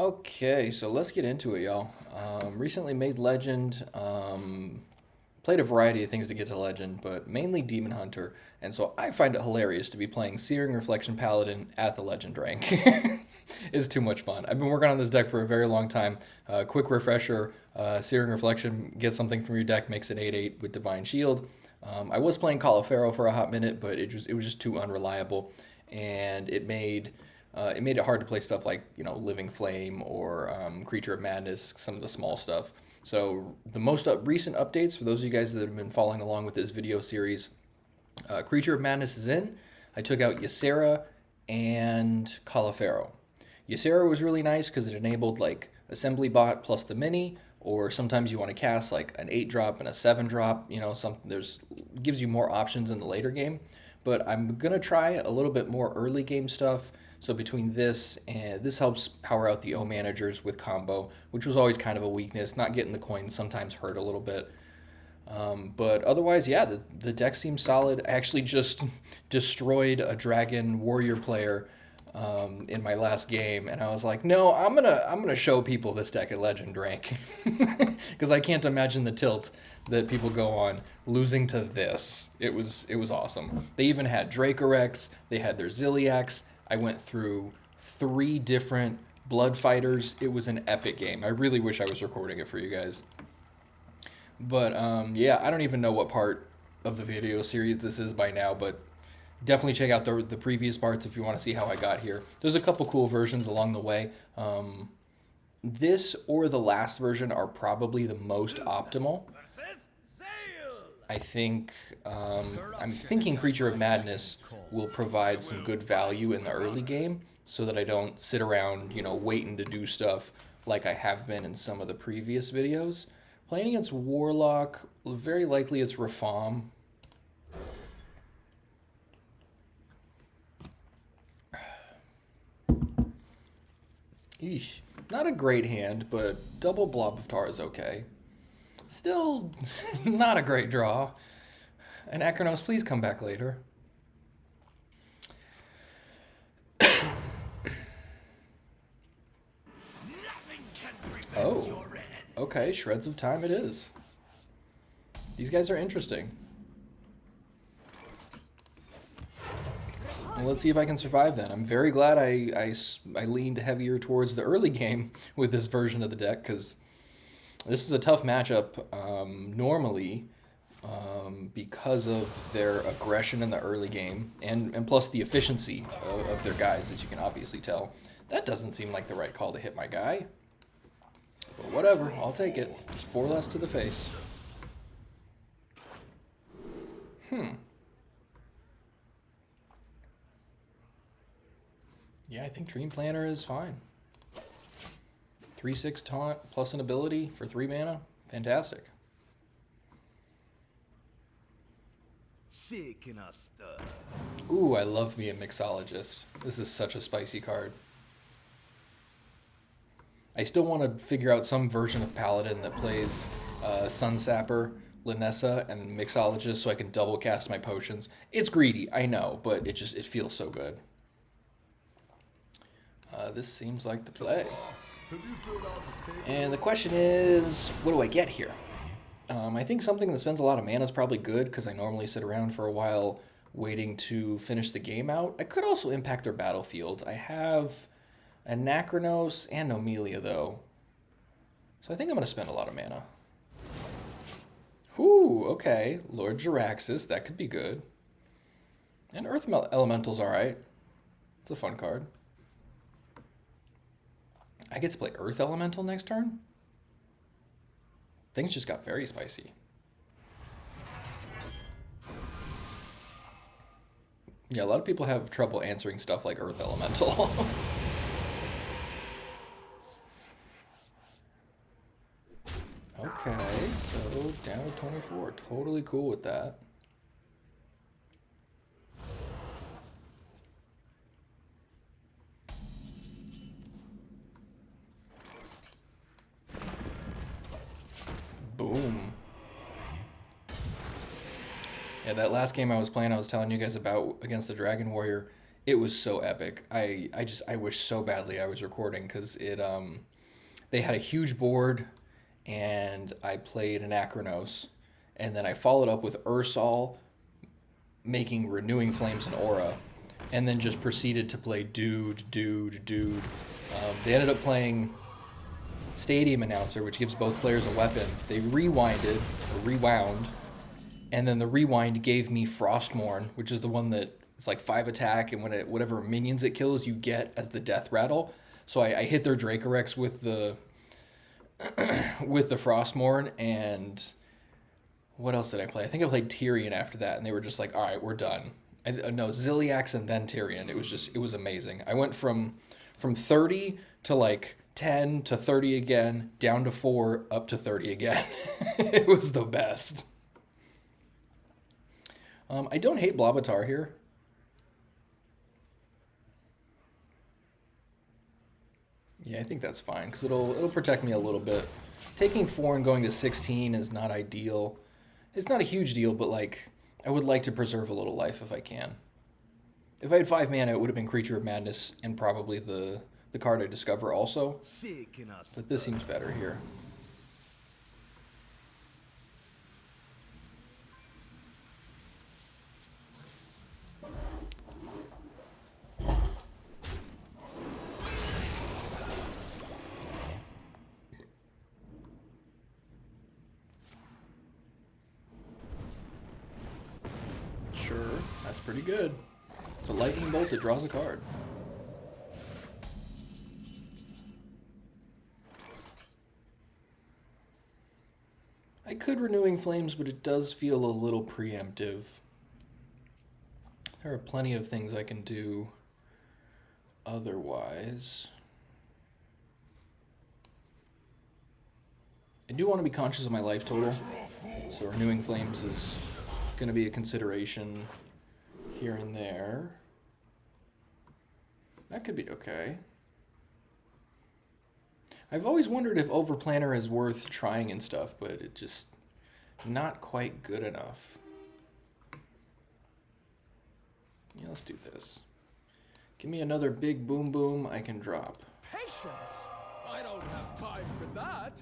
Okay, so let's get into it, y'all. Recently made Legend. Played a variety of things to get to Legend, but mainly Demon Hunter. And so I find it hilarious to be playing Searing Reflection Paladin at the Legend rank. It's too much fun. I've been working on this deck for a very long time. Quick refresher, Searing Reflection, get something from your deck, makes an 8/8 with Divine Shield. I was playing Colifero for a hot minute, but it was just too unreliable, and it made it hard to play stuff like Living Flame or Creature of Madness, some of the small stuff. So the most recent updates for those of you guys that have been following along with this video series, Creature of Madness is in. I took out Ysera and Colifero. Ysera was really nice because it enabled like Assembly Bot plus the mini, or sometimes you want to cast like an 8 drop and a 7 drop. Something there's gives you more options in the later game. But I'm gonna try a little bit more early game stuff. So between this and this helps power out the O managers with combo, which was always kind of a weakness. Not getting the coins sometimes hurt a little bit. But otherwise, yeah, the deck seems solid. I actually just destroyed a dragon warrior player in my last game, and I was like, no, I'm gonna show people this deck at Legend rank because I can't imagine the tilt that people go on losing to this. It was awesome. They even had Dracorex. They had their Zilliax. I went through 3 different blood fighters. It was an epic game. I really wish I was recording it for you guys. But yeah, I don't even know what part of the video series this is by now, but definitely check out the previous parts if you want to see how I got here. There's a couple cool versions along the way. This or the last version are probably the most optimal. I think I'm thinking Creature of Madness will provide some good value in the early game, so that I don't sit around, waiting to do stuff like I have been in some of the previous videos. Playing against Warlock, very likely it's Rafam. Eesh. Not a great hand, but double Blob of Tar is okay. Still not a great draw. And Akranos, please come back later. Oh, okay, Shreds of Time it is. These guys are interesting. Well, let's see if I can survive then. I'm very glad I leaned heavier towards the early game with this version of the deck, because this is a tough matchup normally because of their aggression in the early game, and plus the efficiency of their guys, as you can obviously tell. That doesn't seem like the right call to hit my guy. But whatever, I'll take it. It's 4 less to the face. Yeah, I think Dream Planner is fine. 3/6 taunt plus an ability for 3 mana. Fantastic. Ooh, I love me a Mixologist. This is such a spicy card. I still want to figure out some version of Paladin that plays Sunsapper, Linessa, and Mixologist so I can double cast my potions. It's greedy, I know, but it feels so good. This seems like the play. And the question is, what do I get here? I think something that spends a lot of mana is probably good, because I normally sit around for a while waiting to finish the game out. I could also impact their battlefield. I have Anachronos and Nomelia, though. So I think I'm going to spend a lot of mana. Whew, okay. Lord Jaraxxus, that could be good. And Earth Elemental's alright. It's a fun card. I get to play Earth Elemental next turn? Things just got very spicy. Yeah, a lot of people have trouble answering stuff like Earth Elemental. Okay, so down to 24. Totally cool with that. Boom. Yeah, that last game I was playing, I was telling you guys about against the Dragon Warrior, It was so epic. I wish so badly I was recording because they had a huge board and I played an Acronos and then I followed up with Ursol making Renewing Flames and Aura and then just proceeded to play dude. They ended up playing Stadium Announcer, which gives both players a weapon. They rewound, and then the rewind gave me Frostmourne, which is the one that it's like 5 attack, and whatever minions it kills, you get as the death rattle. So I hit their Dracorex with the with the Frostmourne, and what else did I play? I think I played Tyrion after that, and they were just like, all right, we're done. No, Ziliax and then Tyrion. It was amazing. I went from 30 to like 10 to 30 again, down to 4, up to 30 again. It was the best. I don't hate Blobatar here. Yeah, I think that's fine because it'll protect me a little bit. Taking 4 and going to 16 is not ideal. It's not a huge deal, but like I would like to preserve a little life if I can. If I had 5 mana, it would have been Creature of Madness and probably the card I discover also. But this seems better here. Sure, that's pretty good. It's a lightning bolt that draws a card. I could Renewing Flames, but it does feel a little preemptive. There are plenty of things I can do otherwise. I do want to be conscious of my life total, so Renewing Flames is going to be a consideration here and there. That could be okay. I've always wondered if Overplanner is worth trying and stuff, but it's just not quite good enough. Yeah, let's do this. Give me another big boom boom I can drop. Patience? I don't have time for that.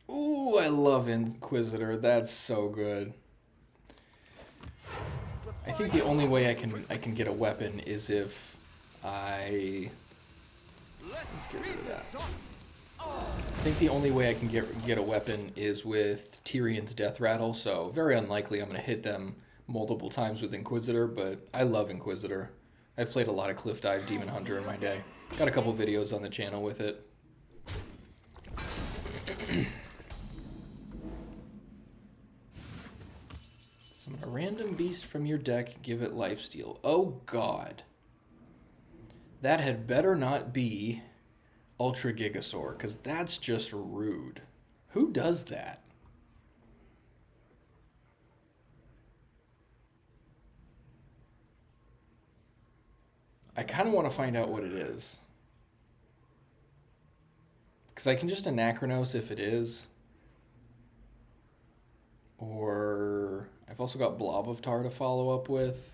Ooh, I love Inquisitor. That's so good. I think the only way I can get a weapon is if I... Let's get rid of that. I think the only way I can get a weapon is with Tyrion's Death Rattle, so very unlikely I'm going to hit them multiple times with Inquisitor, but I love Inquisitor. I've played a lot of Cliff Dive Demon Hunter in my day. Got a couple videos on the channel with it. Summon a random beast from your deck, give it lifesteal. Oh god. That had better not be Ultra Gigasaur, because that's just rude. Who does that? I kind of want to find out what it is. Because I can just Anachronos if it is. Or I've also got Blob of Tar to follow up with.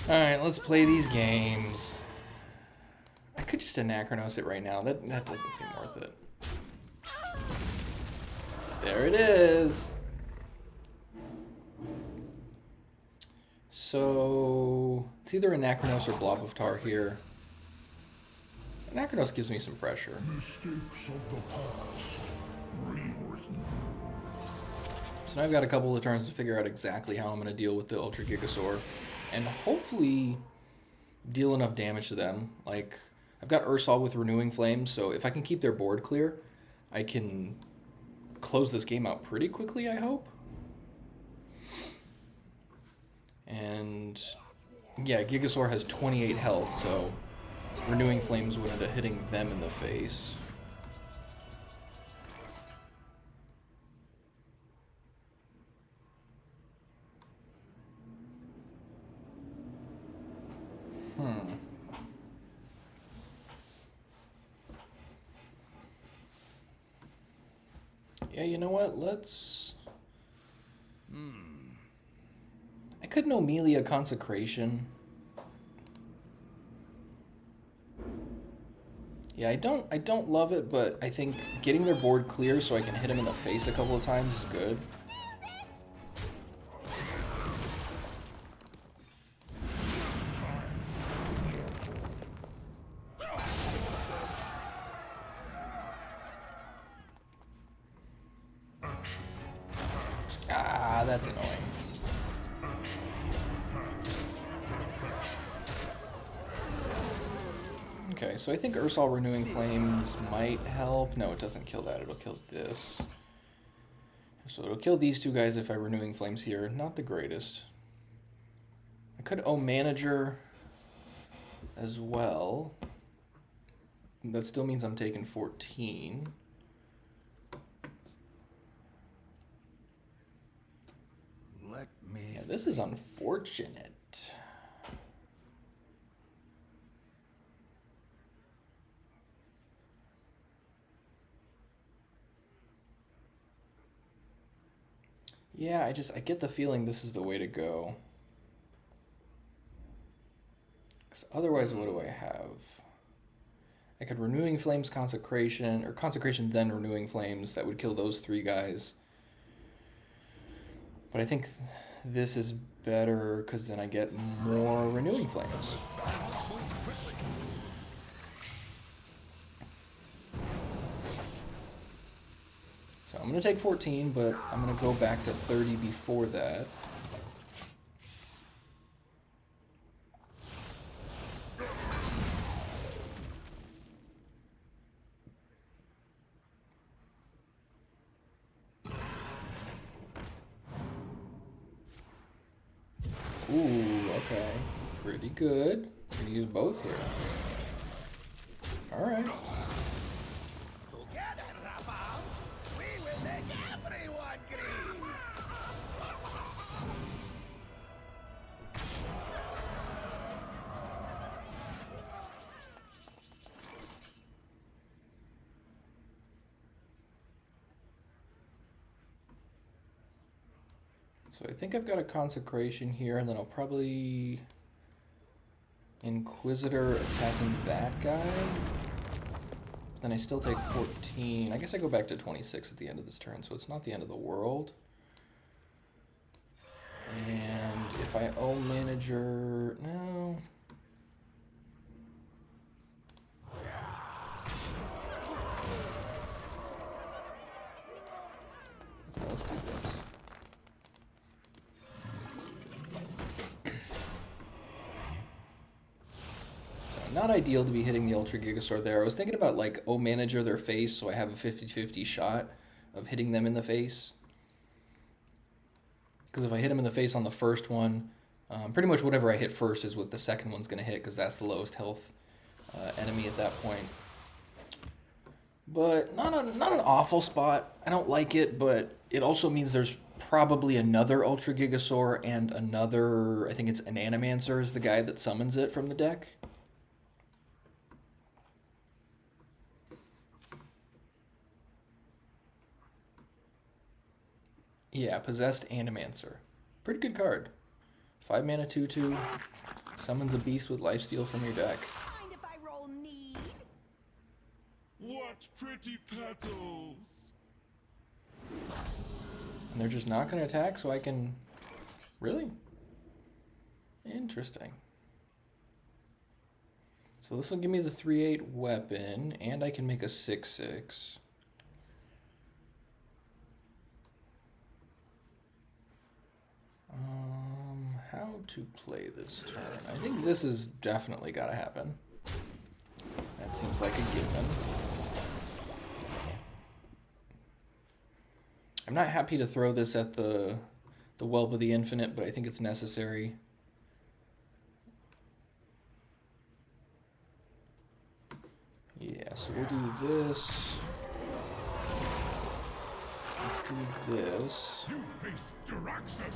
Alright, let's play these games. I could just Anachronos it right now. That doesn't seem worth it. There it is. So it's either Anachronos or Blob of Tar here. Anachronos gives me some pressure. Mistakes of the past rewritten. So now I've got a couple of turns to figure out exactly how I'm going to deal with the Ultra Gigasaur. And hopefully deal enough damage to them. Like, I've got Ursol with Renewing Flames, so if I can keep their board clear, I can close this game out pretty quickly, I hope. And yeah, Gigasaur has 28 health, so Renewing Flames would end up hitting them in the face. Yeah, you know what? Let's could Nomelia Consecration. Yeah, I don't love it, but I think getting their board clear so I can hit him in the face a couple of times is good. Ah, that's annoying. Okay, so I think Ursal Renewing Flames might help. No, it doesn't kill that. It'll kill this. So it'll kill these two guys if I Renewing Flames here. Not the greatest. I could O-Manager as well. That still means I'm taking 14. Let me. Yeah, this is unfortunate. Yeah, I get the feeling this is the way to go. Because otherwise, what do I have? I could Renewing Flames Consecration, or Consecration then Renewing Flames. That would kill those three guys. But I think this is better because then I get more Renewing Flames. So I'm going to take 14, but I'm going to go back to 30 before that. Ooh, okay. Pretty good. I'm going to use both here. Alright. So I think I've got a Consecration here, and then I'll probably Inquisitor attacking that guy. Then I still take 14. I guess I go back to 26 at the end of this turn, so it's not the end of the world. And if I O-Manager... No. Okay, let's do this. Not ideal to be hitting the Ultra Gigasaur there. I was thinking about like O-Manager their face so I have a 50-50 shot of hitting them in the face. Because if I hit them in the face on the first one, pretty much whatever I hit first is what the second one's going to hit because that's the lowest health enemy at that point. But not an awful spot. I don't like it, but it also means there's probably another Ultra Gigasaur and another, I think it's an Animancer is the guy that summons it from the deck. Yeah, Possessed Animancer. Pretty good card. 5 mana 2/2. Summons a beast with lifesteal from your deck. Mind if I roll need? What pretty petals! And they're just not going to attack, so I can... Really? Interesting. So this will give me the 3/8 weapon, and I can make a 6/6. How to play this turn? I think this has definitely got to happen. That seems like a given. I'm not happy to throw this at the Whelp of the Infinite, but I think it's necessary. Yeah, so we'll do this. Let's do this. You face Jaraxxus,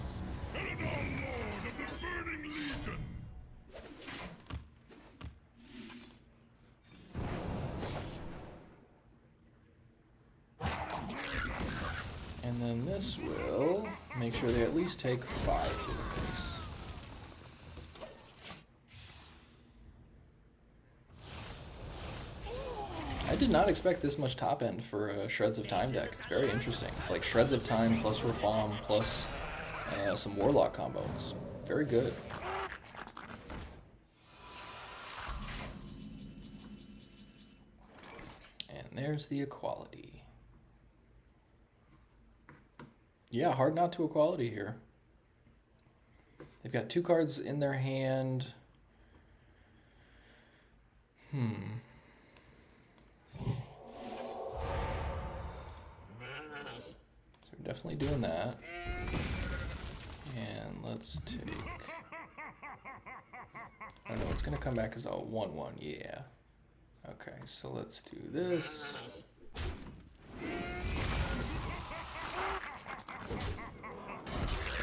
Eladon Lord of the Burning Legion! And then this will make sure they at least take 5 to the face. I did not expect this much top end for a Shreds of Time deck. It's very interesting. It's like Shreds of Time plus Reform plus some Warlock combo. It's very good. And there's the equality. Yeah, hard not to equality here. They've got 2 cards in their hand. So we're definitely doing that. And let's take... Oh no, it's going to come back as a 1/1, yeah. Okay, so let's do this.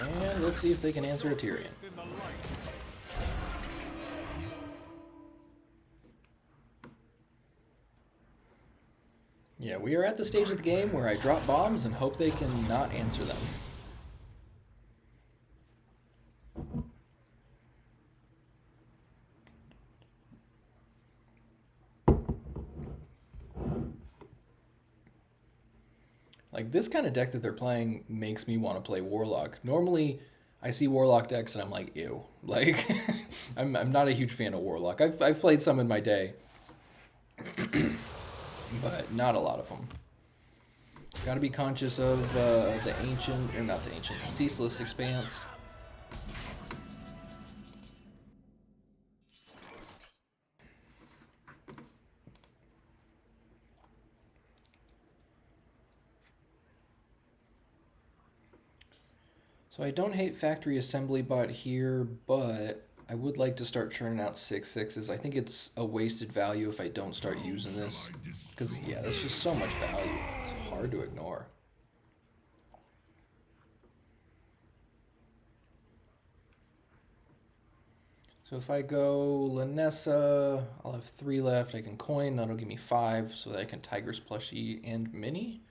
And let's see if they can answer a Tyrion. Yeah, we are at the stage of the game where I drop bombs and hope they can not answer them. Like, this kind of deck that they're playing makes me want to play Warlock. Normally, I see Warlock decks and I'm like, ew. Like, I'm not a huge fan of Warlock. I've played some in my day. But not a lot of them. Got to be conscious of the ancient, or not the ancient, the ceaseless expanse. So I don't hate factory assembly bot here, but I would like to start churning out 6/6s. I think it's a wasted value if I don't start using this. Because, yeah, that's just so much value. It's hard to ignore. So if I go Lanessa, I'll have 3 left. I can coin, that'll give me 5, so that I can Tiger's Plushie and Mini.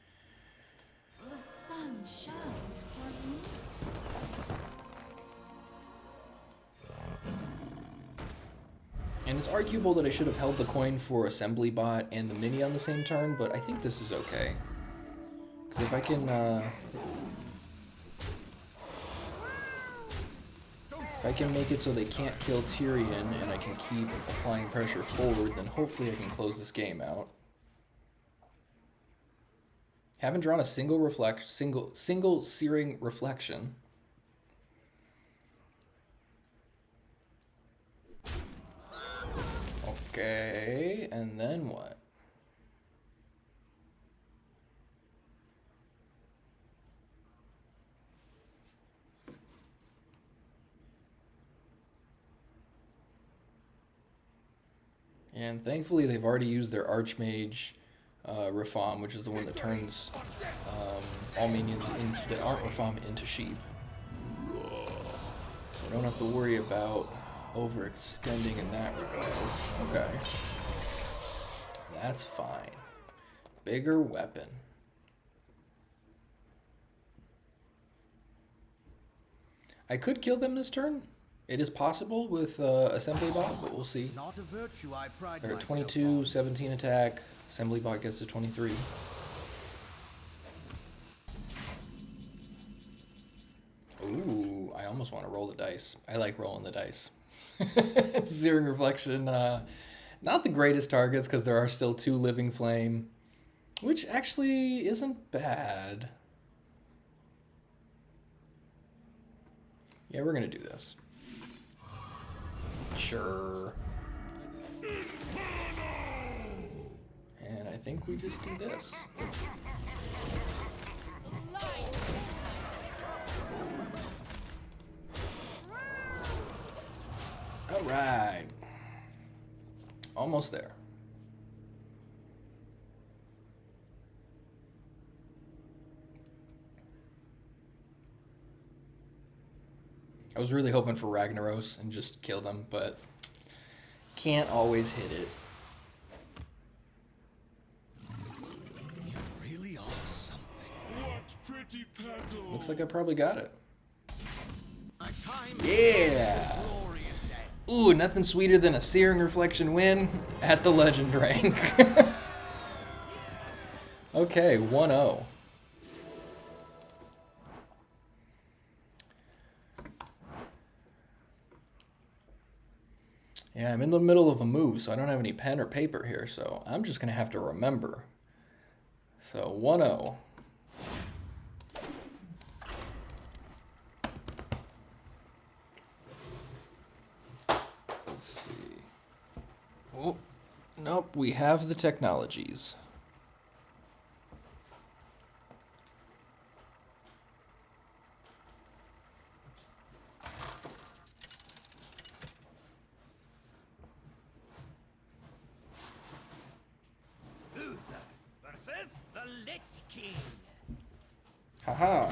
The sun shines for me. And it's arguable that I should have held the coin for Assembly Bot and the Mini on the same turn, but I think this is okay. Because if I can... if I can make it so they can't kill Tyrion and I can keep applying pressure forward, then hopefully I can close this game out. Haven't drawn a single Searing Reflection. Okay, and then what? And thankfully they've already used their Archmage Reform, which is the one that turns all minions that aren't Reform into sheep. So I don't have to worry about overextending in that regard. Okay. That's fine. Bigger weapon. I could kill them this turn. It is possible with Assembly Bot, but we'll see. Not a virtue I pride They're at myself 22, on. 17 attack. Assembly Bot gets to 23. Ooh, I almost want to roll the dice. I like rolling the dice. Searing Reflection, not the greatest targets because there are still 2 Living Flame, which actually isn't bad. Yeah, we're going to do this. Sure. And I think we just do this. All right. Almost there. I was really hoping for Ragnaros and just kill them, but can't always hit it. You really are something. What pretty petals! Looks like I probably got it. My time Yeah! glorious day. Ooh, nothing sweeter than a Searing Reflection win at the Legend rank. Okay, 1-0. Yeah, I'm in the middle of a move, so I don't have any pen or paper here, so I'm just going to have to remember. So 1-0. Let's see. Oh, nope, we have the technologies. Versus the Lich King. Haha.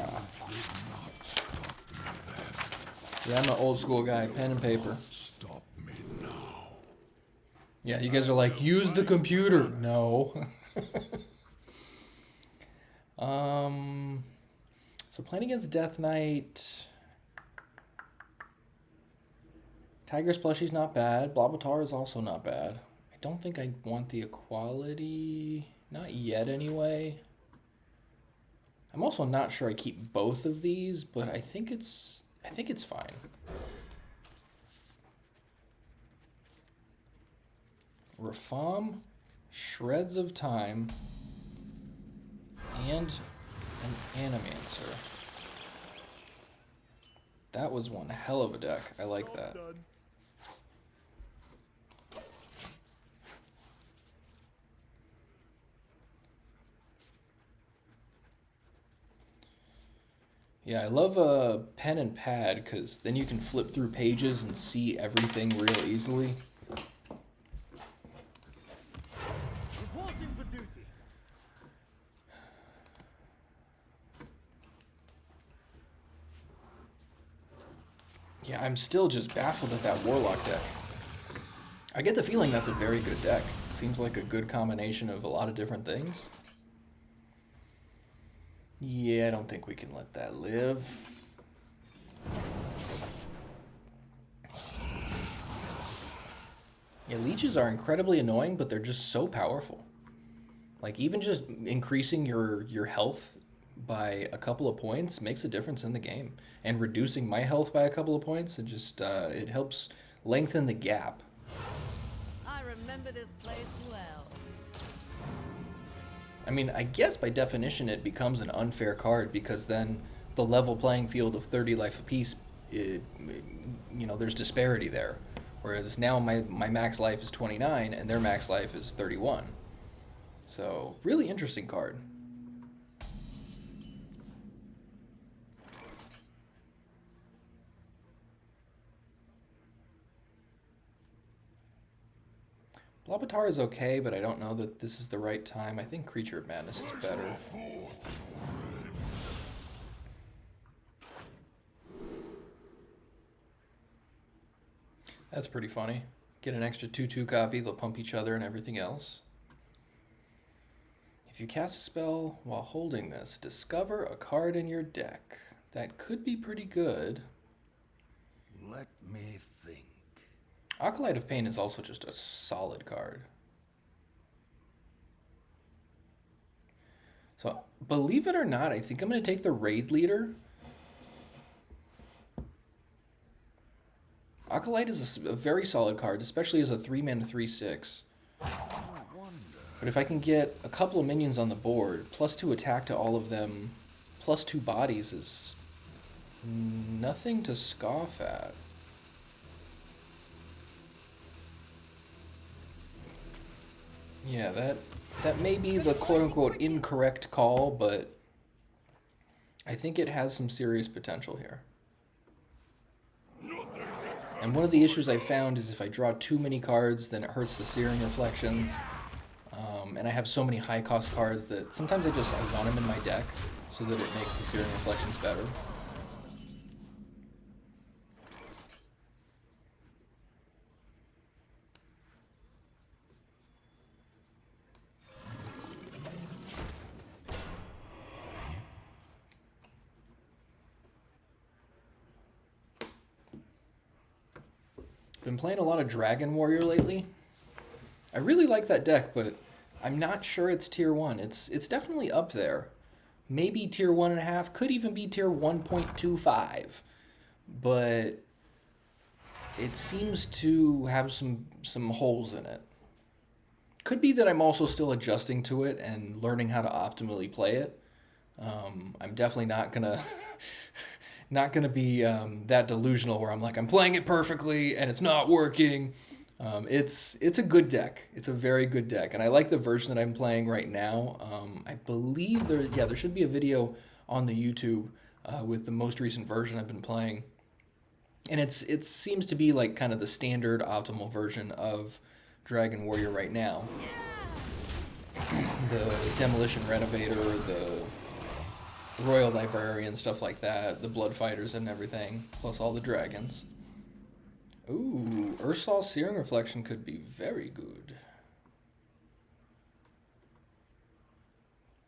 Yeah, I'm an old school guy, pen and paper. Stop me now. Yeah, you guys are like, use the computer. No. So playing against Death Knight. Tiger's plushie's not bad. Blabatar is also not bad. I don't think I want the equality. Not yet, anyway. I'm also not sure I keep both of these, but I think it's fine. Reform, Shreds of Time, and an Animancer. That was one hell of a deck. I like that. Yeah, I love a pen and pad because then you can flip through pages and see everything real easily. Reporting for duty. Yeah, I'm still just baffled at that Warlock deck. I get the feeling that's a very good deck. Seems like a good combination of a lot of different things. Yeah, I don't think we can let that live. Yeah, leeches are incredibly annoying, but they're just so powerful. Like, even just increasing your health by a couple of points makes a difference in the game. And reducing my health by a couple of points, it helps lengthen the gap. I remember this place well. I mean, I guess by definition it becomes an unfair card because then the level playing field of 30 life apiece, there's disparity there. Whereas now my max life is 29 and their max life is 31. So, really interesting card. Blabatar is okay, but I don't know that this is the right time. I think Creature of Madness is better. That's pretty funny. Get an extra 2/2 copy, they'll pump each other and everything else. If you cast a spell while holding this, discover a card in your deck. That could be pretty good. Let me think. Acolyte of Pain is also just a solid card. So, believe it or not, I think I'm going to take the Raid Leader. Acolyte is a very solid card, especially as a 3-mana 3/6. But if I can get a couple of minions on the board, +2 attack to all of them, +2 bodies is nothing to scoff at. Yeah, that may be the quote-unquote incorrect call, but I think it has some serious potential here. And one of the issues I found is if I draw too many cards, then it hurts the Searing Reflections. And I have so many high-cost cards that sometimes I want them in my deck so that it makes the Searing Reflections better. Been playing a lot of Dragon Warrior lately. I really like that deck, but I'm not sure it's tier 1. It's definitely up there. Maybe tier 1.5, could even be tier 1.25. But it seems to have some holes in it. Could be that I'm also still adjusting to it and learning how to optimally play it. I'm definitely not gonna not gonna be that delusional where I'm like I'm playing it perfectly and it's not working. It's a good deck. It's a very good deck, and I like the version that I'm playing right now. I believe there should be a video on the YouTube with the most recent version I've been playing, and it seems to be like kind of the standard optimal version of Dragon Warrior right now. The Demolition Renovator, the Royal Librarian, stuff like that, the Blood Fighters and everything, plus all the dragons. Ooh, Ursol's Searing Reflection could be very good.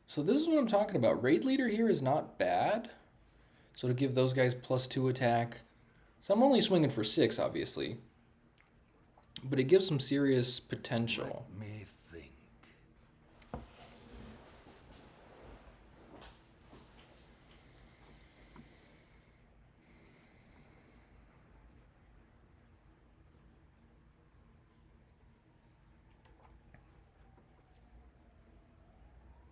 So this is what I'm talking about. Raid Leader here is not bad. So to give those guys +2 attack. So I'm only swinging for 6, obviously. But it gives some serious potential. Let me think.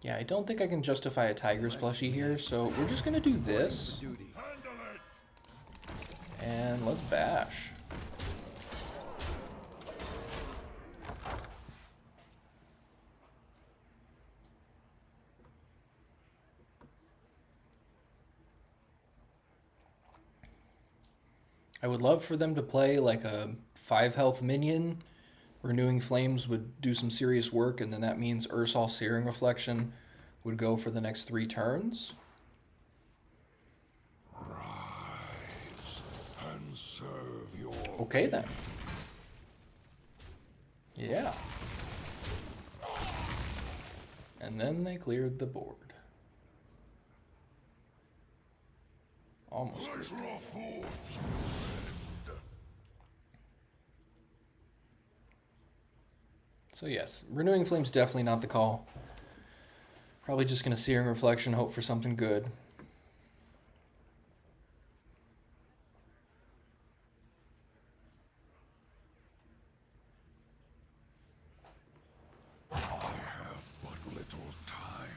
Yeah, I don't think I can justify a Tiger's plushie here, so we're just going to do this. Duty. Handle it! And let's bash. I would love for them to play like a 5 health minion. Renewing Flames would do some serious work, and then that means Ursol's Searing Reflection would go for the next 3 turns. Rise and serve your... Okay then. Yeah. And then they cleared the board. Almost. Let draw forth. So yes, Renewing Flame's definitely not the call. Probably just going to Searing Reflection, hope for something good. I have but little time.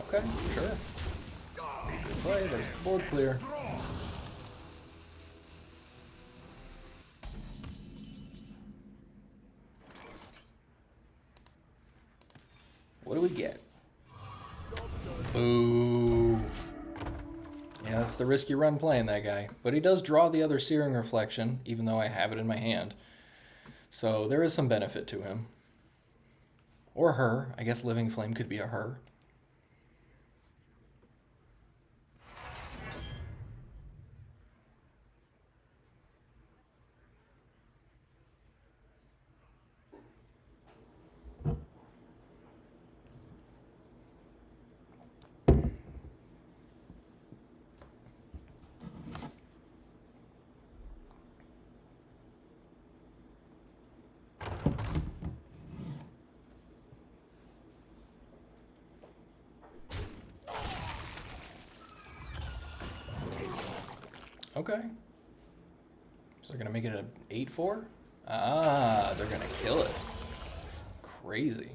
Okay, sure. Good play, there's the board clear. What do we get? Boo. Yeah, that's the risky run playing that guy. But he does draw the other Searing Reflection, even though I have it in my hand. So there is some benefit to him. Or her. I guess Living Flame could be a her. Okay. So they're going to make it an 8-4? Ah, they're going to kill it. Crazy.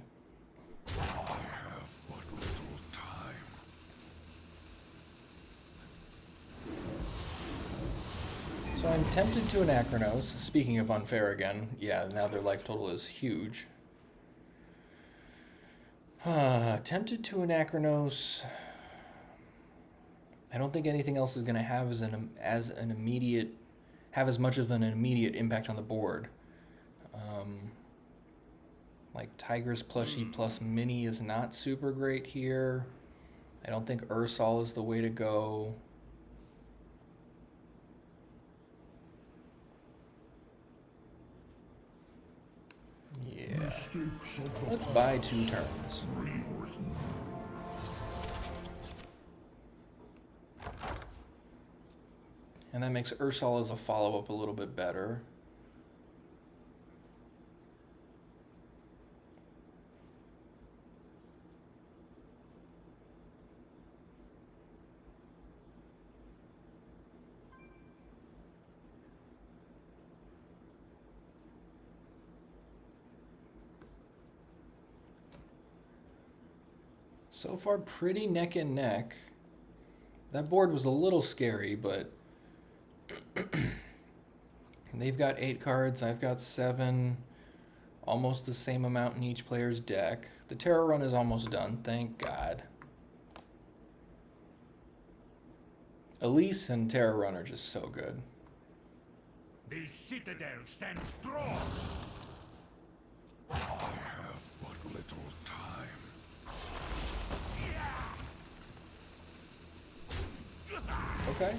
I have but little time. So I'm tempted to Anachronos. Speaking of unfair again, yeah, now their life total is huge. Tempted to Anachronos. I don't think anything else is going to have as much of an immediate impact on the board. Like Tiger's plushie plus mini is not super great here. I don't think Ursol is the way to go. Yeah. Let's buy 2 turns. And that makes Ursol as a follow-up a little bit better. So far, pretty neck and neck. That board was a little scary, but they've got 8 cards, I've got 7. Almost the same amount in each player's deck. The Terror run is almost done, thank God. Elise and Terror run are just so good. The citadel stands strong. I have but little time. Okay.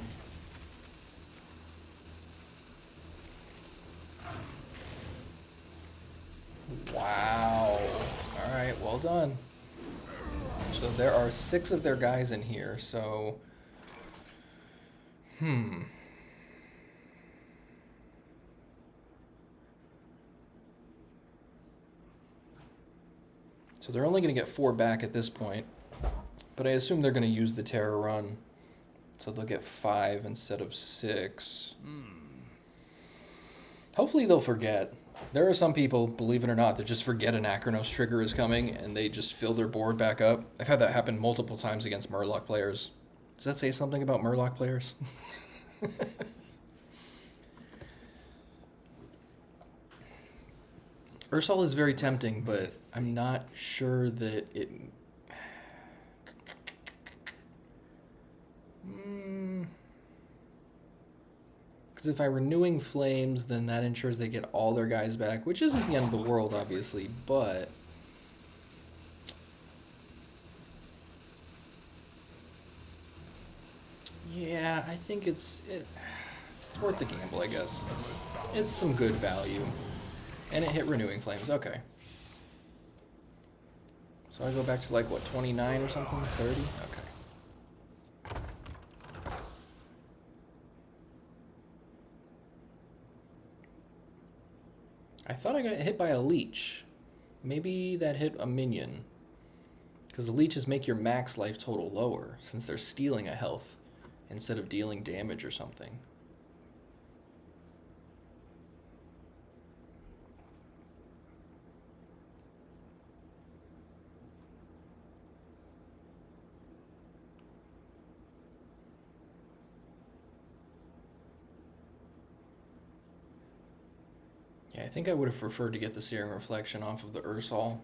Wow. Alright, well done. So there are 6 of their guys in here, so... So they're only going to get 4 back at this point. But I assume they're going to use the Terror run. So they'll get 5 instead of 6. Hopefully they'll forget. There are some people, believe it or not, that just forget an Akranos trigger is coming and they just fill their board back up. I've had that happen multiple times against Murloc players. Does that say something about Murloc players? Ursol is very tempting, but I'm not sure that it... Because if I Renewing Flames, then that ensures they get all their guys back, which isn't the end of the world, obviously, but... Yeah, I think it's worth the gamble, I guess. It's some good value. And it hit Renewing Flames, okay. So I go back to like, what, 29 or something? 30? Okay. I thought I got hit by a leech. Maybe that hit a minion. Because the leeches make your max life total lower, since they're stealing a health instead of dealing damage or something. Yeah, I think I would have preferred to get the Searing Reflection off of the Ursol.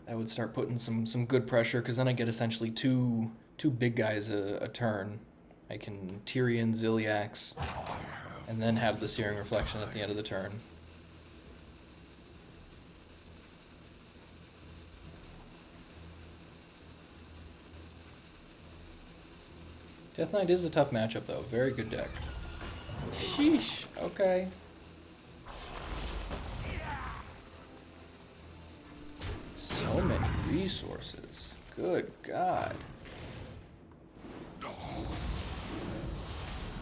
That would start putting some good pressure, because then I get essentially two big guys a turn. I can Tyrion, Ziliax, and then have the Searing Reflection at the end of the turn. Death Knight is a tough matchup, though. Very good deck. Sheesh. Okay. So many resources. Good God.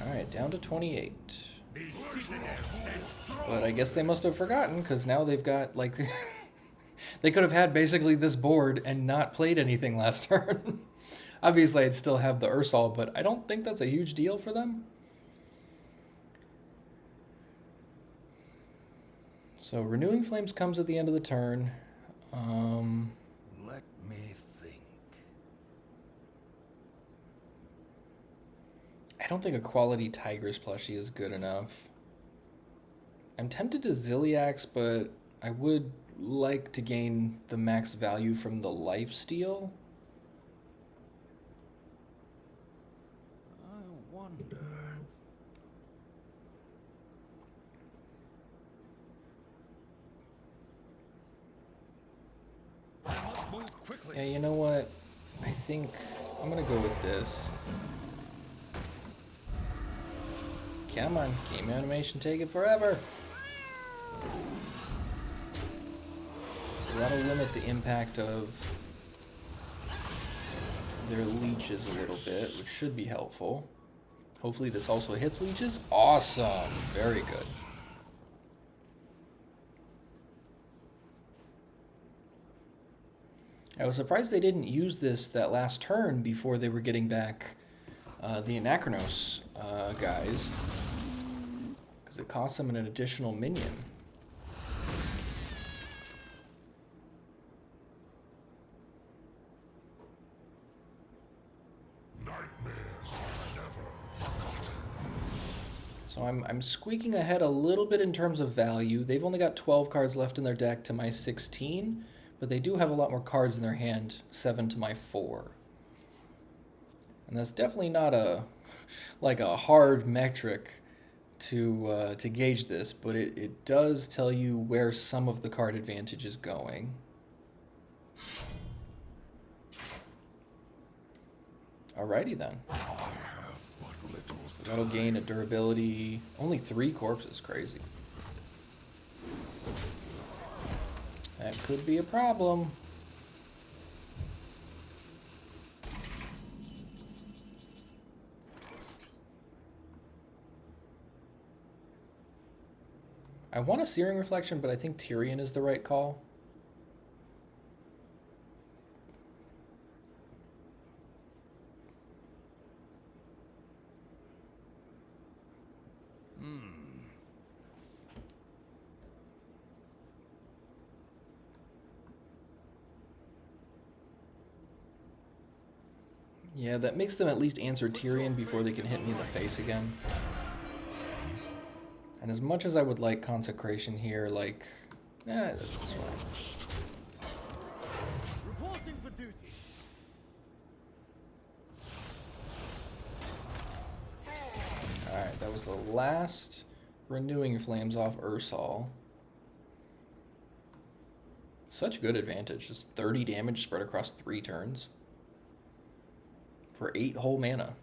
Alright, down to 28. But I guess they must have forgotten, because now they've got, like... they could have had basically this board and not played anything last turn. Obviously, I'd still have the Ursol, but I don't think that's a huge deal for them. So, Renewing Flames comes at the end of the turn. Let me think. I don't think a quality Tigress plushie is good enough. I'm tempted to Ziliax, but I would like to gain the max value from the lifesteal. I wonder. Yeah, you know what? I think I'm gonna go with this. Come on, game animation, take it forever. So that'll limit the impact of their leeches a little bit, which should be helpful. Hopefully this also hits leeches. Awesome. Very good. I was surprised they didn't use this that last turn before they were getting back the Anachronos guys, because it cost them an additional minion. Nightmares are never forgotten. So I'm squeaking ahead a little bit in terms of value. They've only got 12 cards left in their deck to my 16, but they do have a lot more cards in their hand, 7 to my 4. And that's definitely not a like a hard metric to gauge this, but it does tell you where some of the card advantage is going. Alrighty then. I have but little That'll gain a durability. Only 3 corpses, crazy. That could be a problem. I want a Searing Reflection, but I think Tyrion is the right call. Yeah, that makes them at least answer Tyrion before they can hit me in the face again. And as much as I would like Consecration here, like, this is fine. Reporting for duty. Alright, that was the last Renewing Flames off Ursal. Such good advantage, just 30 damage spread across 3 turns. For 8 whole mana.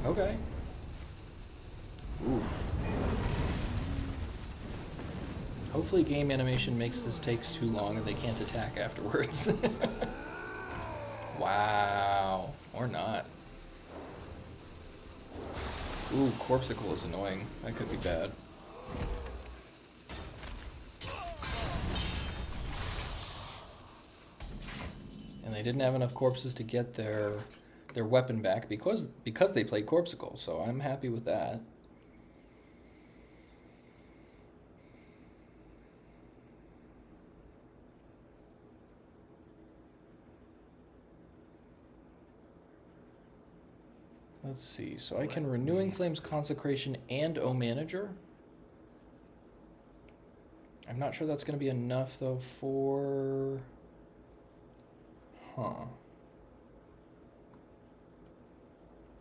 Okay. Oof. Hopefully game animation makes this takes too long and they can't attack afterwards. Wow. Or not. Ooh, Corpsicle is annoying. That could be bad. And they didn't have enough corpses to get their weapon back because they played Corpsicle, so I'm happy with that. Let's see, so I can Renewing Flames, Consecration, and O Manager. I'm not sure that's going to be enough, though, for... Huh.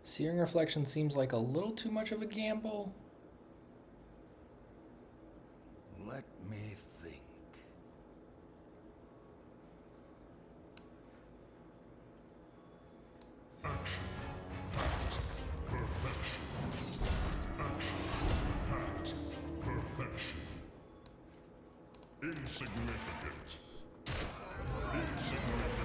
Searing Reflection seems like a little too much of a gamble. Let me think. Insignificant. Insignificant.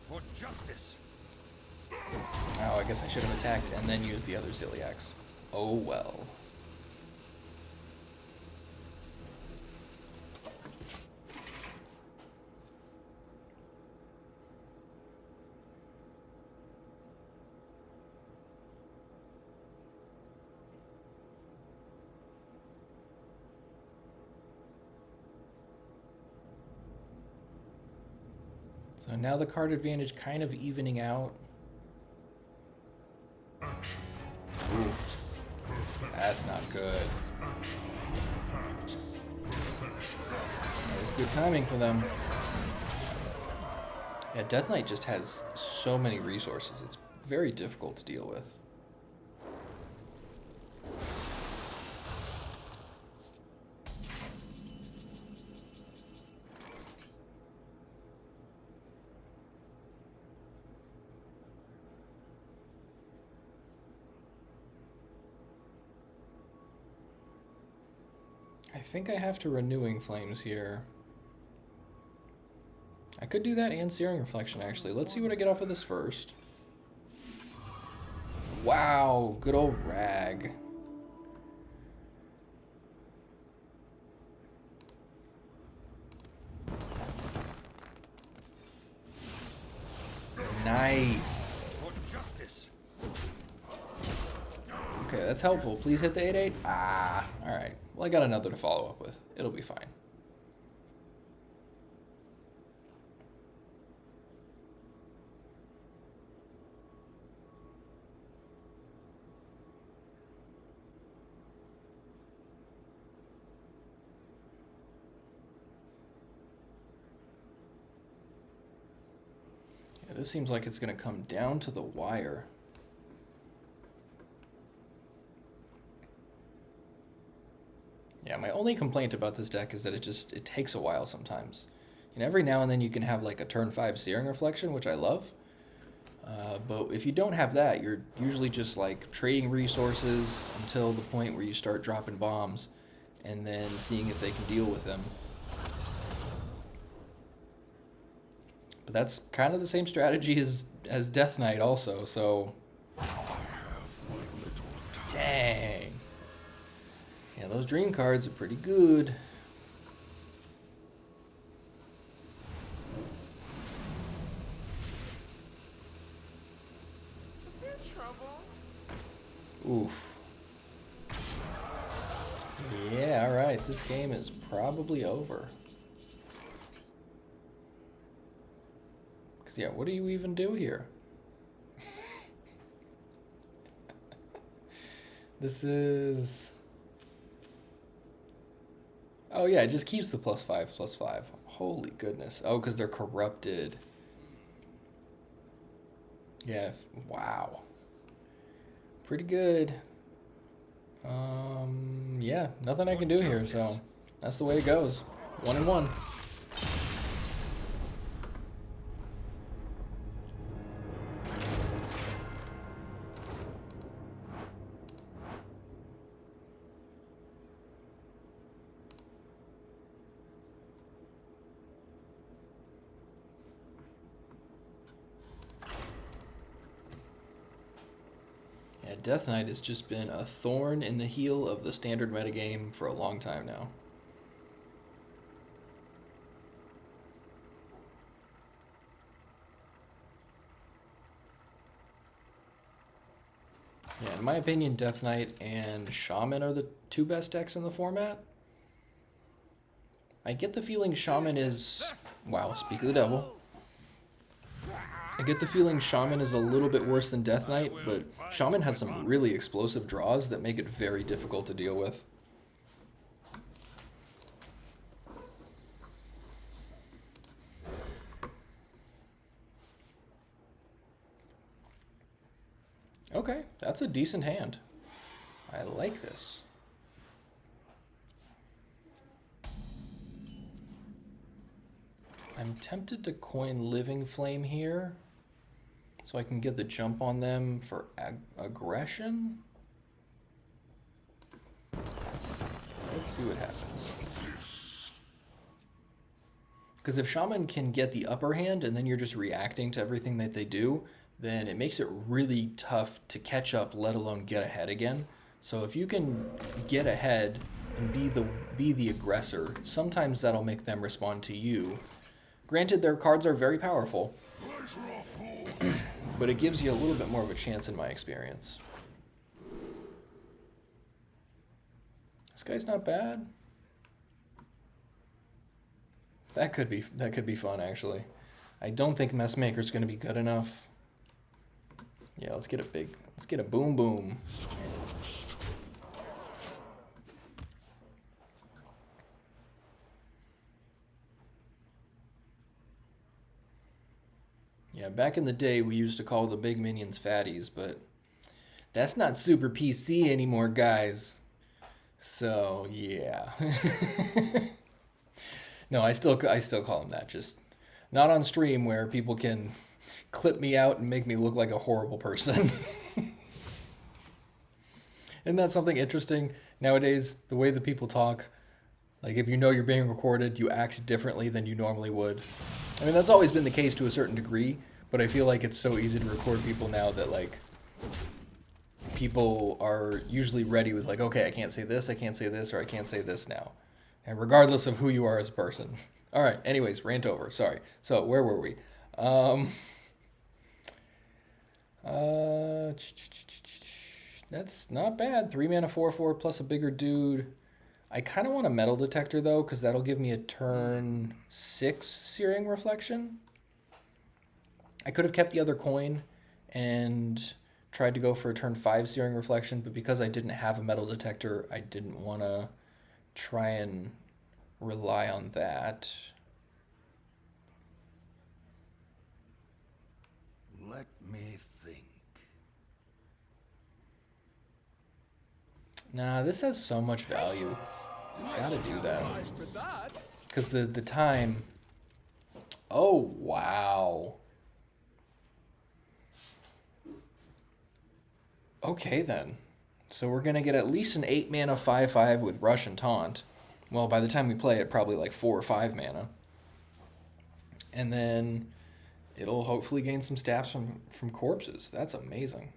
For justice. Oh, I guess I should have attacked and then used the other Ziliax. Oh well. So now the card advantage kind of evening out. Oof. That's not good. That was good timing for them. Yeah, Death Knight just has so many resources. It's very difficult to deal with. I think I have to Renewing Flames here. I could do that and Searing Reflection, actually. Let's see what I get off of this first. Wow, good old Rag. Nice. For justice. Okay, that's helpful. Please hit the 8/8. Ah, alright. Well, I got another to follow up with. It'll be fine. Yeah, this seems like it's going to come down to the wire. Yeah, my only complaint about this deck is that it takes a while sometimes. You know, every now and then you can have like a turn 5 Searing Reflection, which I love. But if you don't have that, you're usually just like trading resources until the point where you start dropping bombs and then seeing if they can deal with them. But that's kind of the same strategy as Death Knight also, so... Dang. Yeah, those dream cards are pretty good. Is there trouble? Oof. Yeah, alright, this game is probably over. Because, yeah, what do you even do here? This is... Oh, yeah, it just keeps the +5/+5. Holy goodness. Oh, because they're corrupted. Yeah, wow. Pretty good. Yeah, nothing I can do here, so that's the way it goes. 1-1. Yeah, Death Knight has just been a thorn in the heel of the standard metagame for a long time now. Yeah, in my opinion, Death Knight and Shaman are the two best decks in the format. I get the feeling Shaman is... Wow, speak of the devil. I get the feeling Shaman is a little bit worse than Death Knight, but Shaman has some really explosive draws that make it very difficult to deal with. Okay, that's a decent hand. I like this. I'm tempted to coin Living Flame here, so I can get the jump on them for aggression. Let's see what happens. Because if Shaman can get the upper hand and then you're just reacting to everything that they do, then it makes it really tough to catch up, let alone get ahead again. So if you can get ahead and be the aggressor, sometimes that'll make them respond to you. Granted, their cards are very powerful, but it gives you a little bit more of a chance in my experience. This guy's not bad. That could be fun, actually. I don't think Messmaker's going to be good enough. Yeah, let's get a boom boom. Yeah, back in the day, we used to call the big minions fatties, but that's not super PC anymore, guys. So, yeah. No, I still call them that, just not on stream where people can clip me out and make me look like a horrible person. Isn't that something interesting? Nowadays, the way that people talk, like if you know you're being recorded, you act differently than you normally would. I mean, that's always been the case to a certain degree, but I feel like it's so easy to record people now that like people are usually ready with like, okay, I can't say this, or I can't say this now. And regardless of who you are as a person. All right, anyways, rant over. Sorry. So, where were we? That's not bad. 3 mana 4/4 plus a bigger dude. I kind of want a metal detector though, because that'll give me a turn 6 Searing Reflection. I could have kept the other coin and tried to go for a turn 5 Searing Reflection, but because I didn't have a metal detector, I didn't want to try and rely on that. Let me think. Nah, this has so much value. Gotta do that. Time for that. Because the time... Oh, wow. Okay, then. So we're going to get at least an 8 mana 5/5 with Rush and Taunt. Well, by the time we play it, probably like 4 or 5 mana. And then it'll hopefully gain some stats from corpses. That's amazing.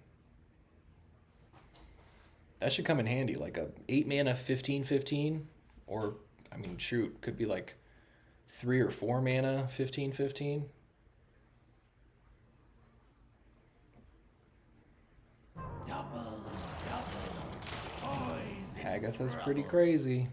That should come in handy. Like a 8 mana 15/15. Or, I mean, shoot, could be like 3 or 4 mana 15/15. Agatha's pretty crazy.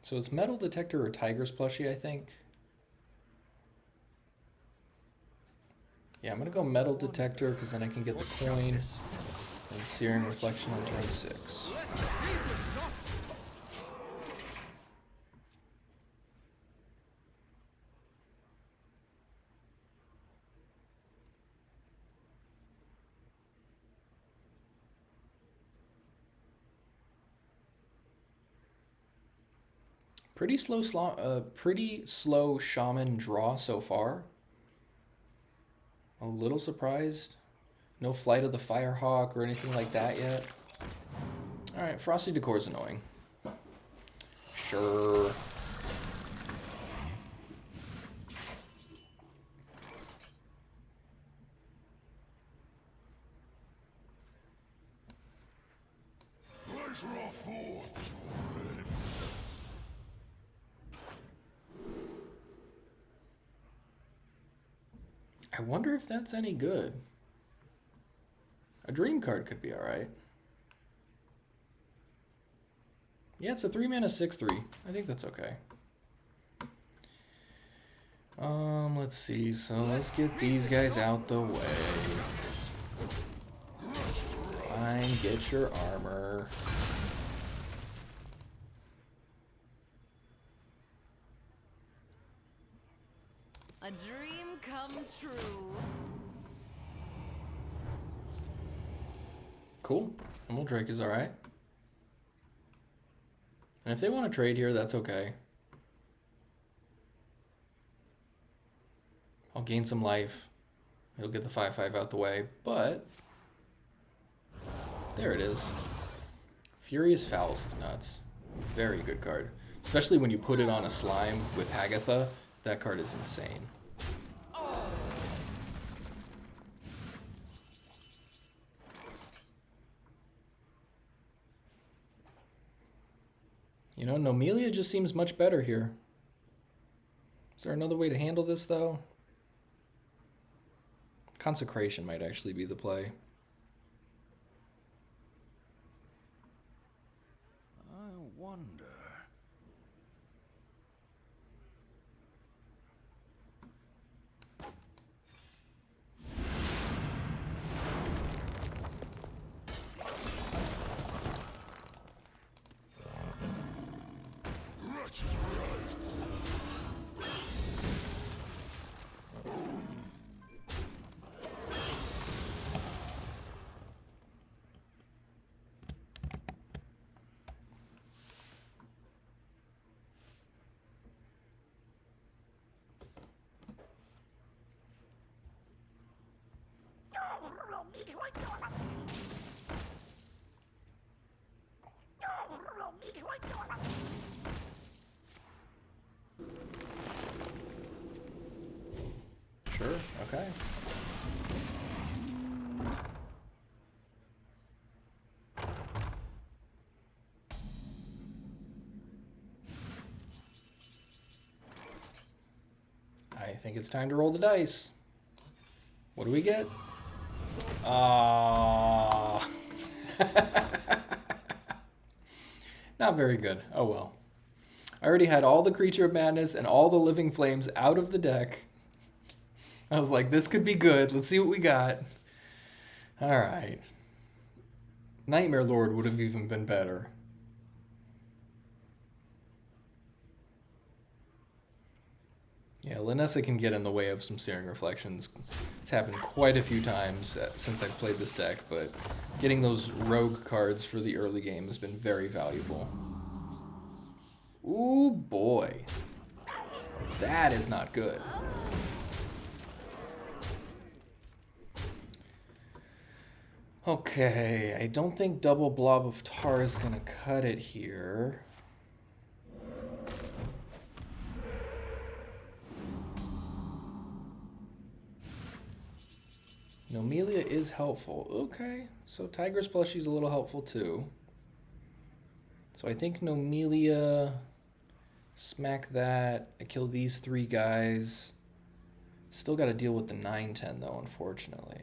So it's Metal Detector or Tiger's plushie, I think. Yeah, I'm going to go Metal Detector because then I can get the coin and Searing Reflection on turn 6. Pretty slow shaman draw so far. A little surprised. No Flight of the Firehawk or anything like that yet. Alright, Frosty Decor's annoying. Sure. I wonder if that's any good. A dream card could be alright. Yeah, it's a 3 mana 6/3. I think that's okay. Let's see. So let's get these guys out the way. Fine, get your armor. A dream come true. Cool. Emerald Drake is alright. And if they want to trade here, that's okay. I'll gain some life. It'll get the 5/5 out the way, but there it is. Furious Fowls is nuts. Very good card. Especially when you put it on a slime with Agatha. That card is insane. You know, Nomelia just seems much better here. Is there another way to handle this, though? Consecration might actually be the play. I wonder. Sure, okay. I think it's time to roll the dice. What do we get? Ah. Not very good. Oh well. I already had all the Creature of Madness and all the Living Flames out of the deck. I was like, this could be good. Let's see what we got. All right. Nightmare Lord would have even been better. Yeah, Linessa can get in the way of some Searing Reflections. It's happened quite a few times since I've played this deck, but getting those rogue cards for the early game has been very valuable. Ooh, boy. That is not good. Okay, I don't think double Blob of Tar is going to cut it here. Nomelia is helpful. Okay, so Tigress Plushie's a little helpful too. So I think Nomelia, smack that. I kill these three guys. Still got to deal with the 9/10 though, unfortunately.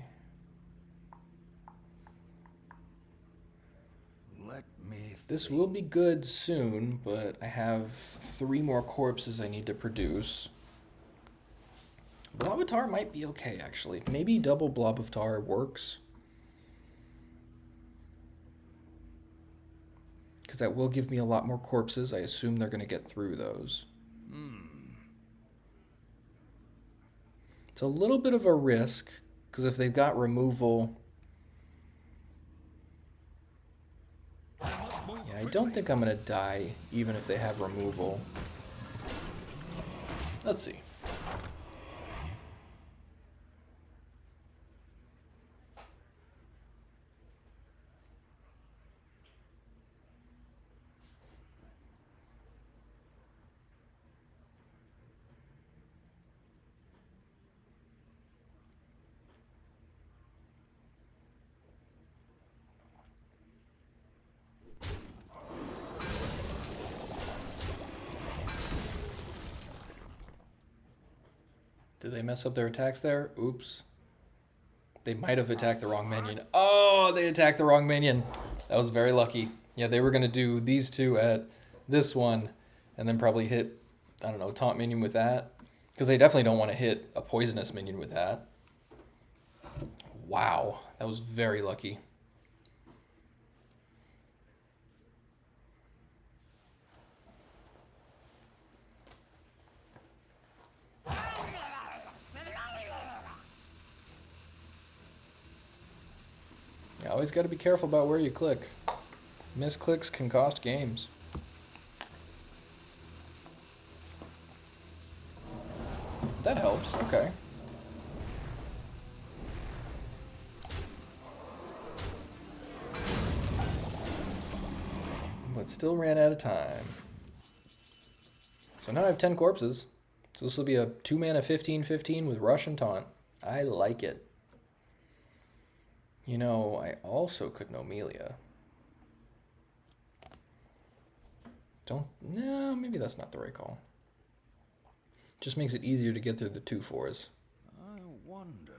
Let me This will be good soon, but I have 3 more corpses I need to produce. Blob of Tar might be okay, actually. Maybe double Blob of Tar works. Because that will give me a lot more corpses. I assume they're going to get through those. It's a little bit of a risk, because if they've got removal... Yeah, I don't think I'm going to die, even if they have removal. Let's see. Did they mess up their attacks there? Oops. They might have attacked the wrong minion. Oh, they attacked the wrong minion. That was very lucky. Yeah, they were going to do these two at this one and then probably hit, I don't know, taunt minion with that. Because they definitely don't want to hit a poisonous minion with that. Wow, that was very lucky. You always got to be careful about where you click. Misclicks can cost games. That helps, okay. But still ran out of time. So now I have 10 corpses. So this will be a 2-mana 15/15 with Rush and Taunt. I like it. You know, I also could Nomelia. No, maybe that's not the right call. Just makes it easier to get through the 2/4s. I wonder.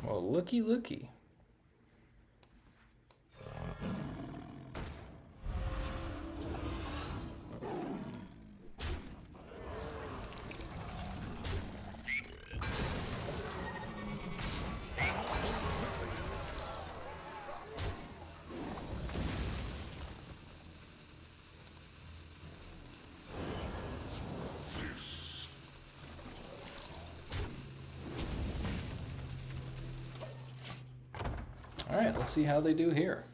Well, looky, looky. All right, let's see how they do here.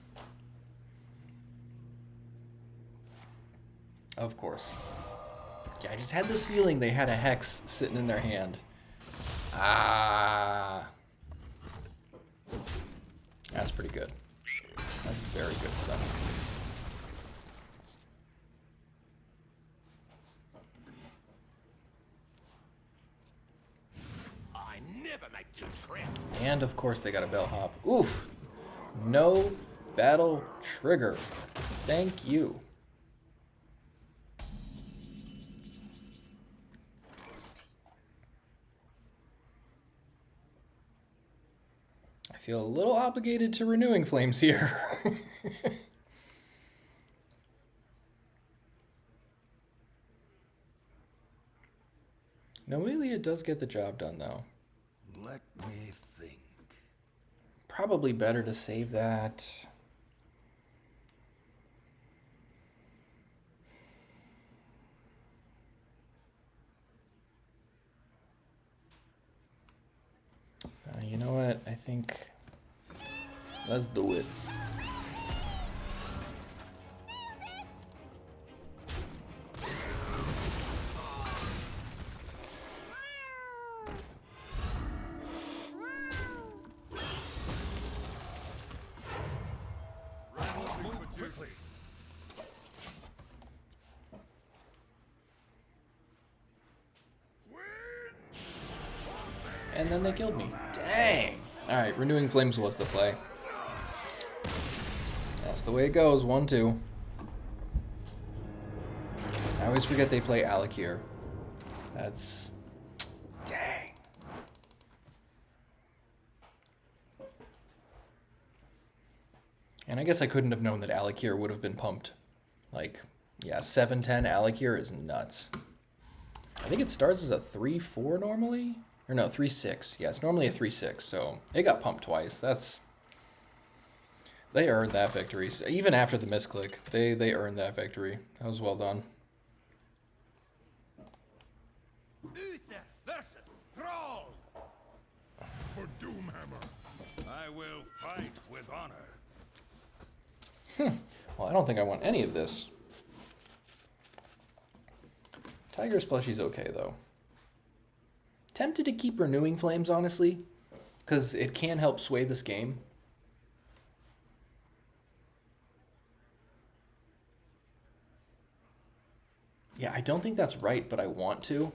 Of course. Yeah, I just had this feeling they had a Hex sitting in their hand. Ah. That's pretty good. That's very good for them. I never make two trips. And of course they got a bellhop. Oof. No battle trigger. Thank you. I feel a little obligated to Renewing Flames here. Noelia does get the job done though. Let me think. Probably better to save that. You know what? I think let's do it. And then they killed me. Dang. Alright, Renewing Flames was the play. That's the way it goes. 1-2. I always forget they play Alakir. That's... Dang. And I guess I couldn't have known that Alakir would have been pumped. Like, yeah, 7-10 Alakir is nuts. I think it starts as a 3-4 normally? Or no, 3-6. Yeah, it's normally a 3-6, so it got pumped twice. That's... They earned that victory. So even after the misclick, they earned that victory. That was well done. Uther versus Thrall. For Doomhammer, I will fight with honor. Well, I don't think I want any of this. Tiger's plushie's okay, though. Tempted to keep Renewing Flames, honestly, because it can help sway this game. Yeah, I don't think that's right, but I want to.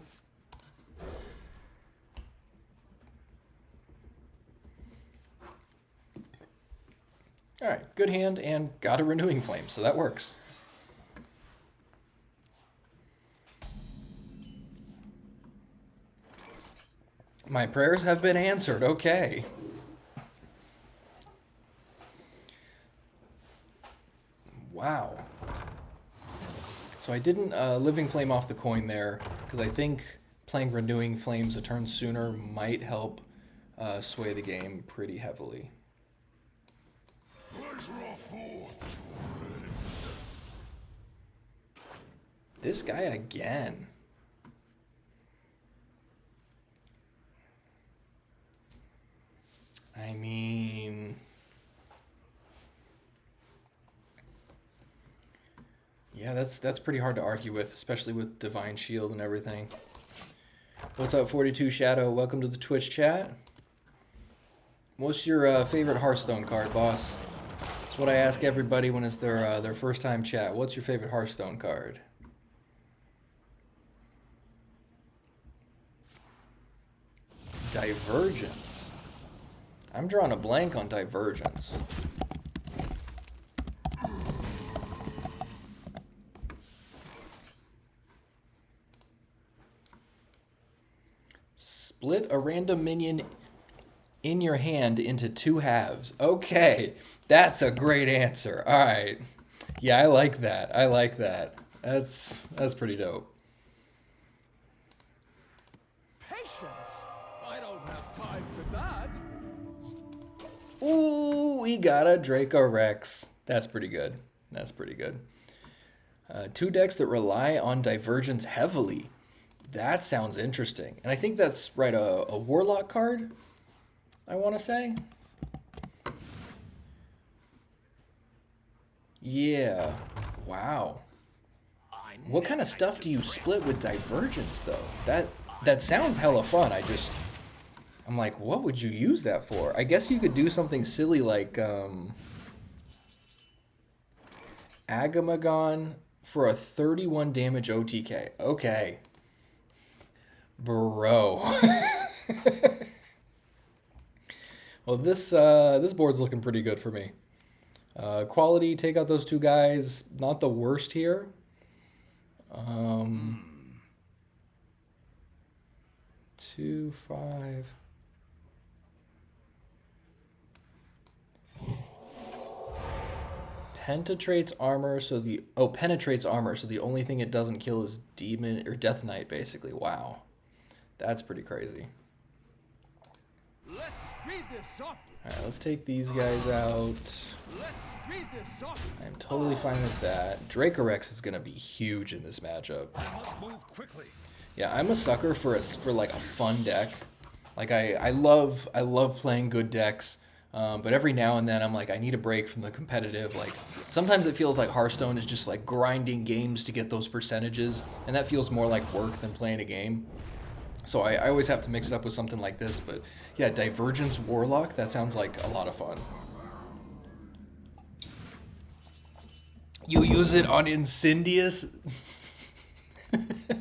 Alright, good hand, and got a Renewing Flame, so that works. My prayers have been answered, okay. Wow. So I didn't Living Flame off the coin there, because I think playing Renewing Flames a turn sooner might help sway the game pretty heavily. This guy again. I mean... Yeah, that's pretty hard to argue with, especially with Divine Shield and everything. What's up, 42 Shadow? Welcome to the Twitch chat. What's your favorite Hearthstone card, boss? That's what I ask everybody when it's their first time chat. What's your favorite Hearthstone card? Divergence. I'm drawing a blank on Divergence. Split a random minion in your hand into 2 halves. Okay, that's a great answer. All right. Yeah, I like that. I like that. That's pretty dope. Patience? I don't have time for that. Ooh, we got a Draco Rex. That's pretty good. That's pretty good. 2 decks that rely on Divergence heavily. That sounds interesting. And I think that's right, a Warlock card, I want to say. Yeah. Wow. What kind of stuff do you split with Divergence, though? That sounds hella fun. I'm like, what would you use that for? I guess you could do something silly like Agamagon for a 31 damage OTK. Okay. Bro. Well, this board's looking pretty good for me. Quality, take out those 2 guys. Not the worst here. 2, 5. Penetrates armor, so penetrates armor, so the only thing it doesn't kill is Demon or Death Knight, basically. Wow. That's pretty crazy. Let's speed this up. Alright, let's take these guys out. Let's speed this up. I'm totally fine with that. Dracorex is gonna be huge in this matchup. I must move quickly. Yeah, I'm a sucker for like a fun deck. Like I love playing good decks. But every now and then I'm like, I need a break from the competitive. Like sometimes it feels like Hearthstone is just like grinding games to get those percentages, and that feels more like work than playing a game. So I always have to mix it up with something like this. But yeah, Divergence Warlock, that sounds like a lot of fun. You use it on Incendious?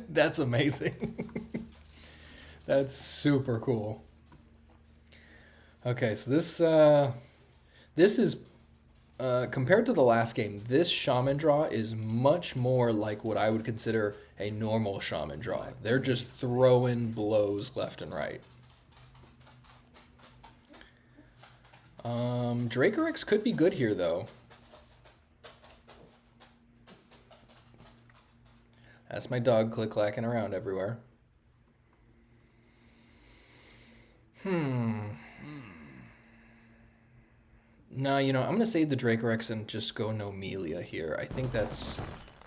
That's amazing. That's super cool. Okay, so this is compared to the last game, this Shaman draw is much more like what I would consider a normal Shaman draw. They're just throwing blows left and right. Dracorex could be good here, though. That's my dog click-clacking around everywhere. No, you know, I'm going to save the Dracorex and just go Nomelia here. I think that's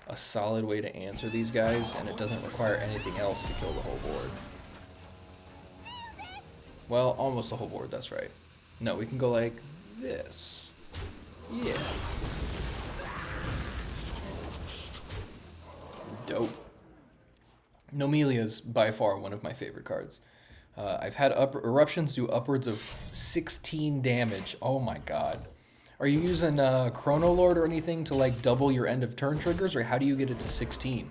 a solid way to answer these guys, and it doesn't require anything else to kill the whole board. Well, almost the whole board, that's right. No, we can go like this. Yeah. Dope. Nomelia is by far one of my favorite cards. I've had Eruptions do upwards of 16 damage. Oh my god. Are you using Chrono Lord or anything to like double your end of turn triggers, or how do you get it to 16?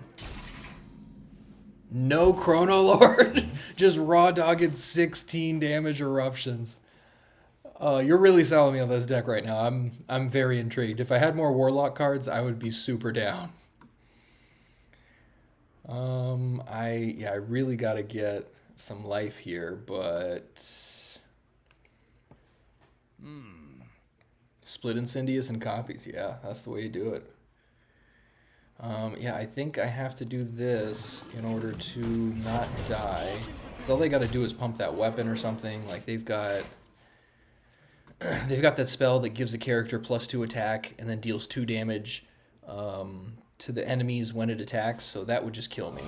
No Chrono Lord? Just raw dogged 16 damage Eruptions. You're really selling me on this deck right now. I'm very intrigued. If I had more Warlock cards, I would be super down. I really gotta get some life here, but split Incendious and copies. Yeah, that's the way you do it. Yeah, I think I have to do this in order to not die, because all they got to do is pump that weapon or something. Like they've got that spell that gives the character +2 attack and then deals 2 damage to the enemies when it attacks, so that would just kill me.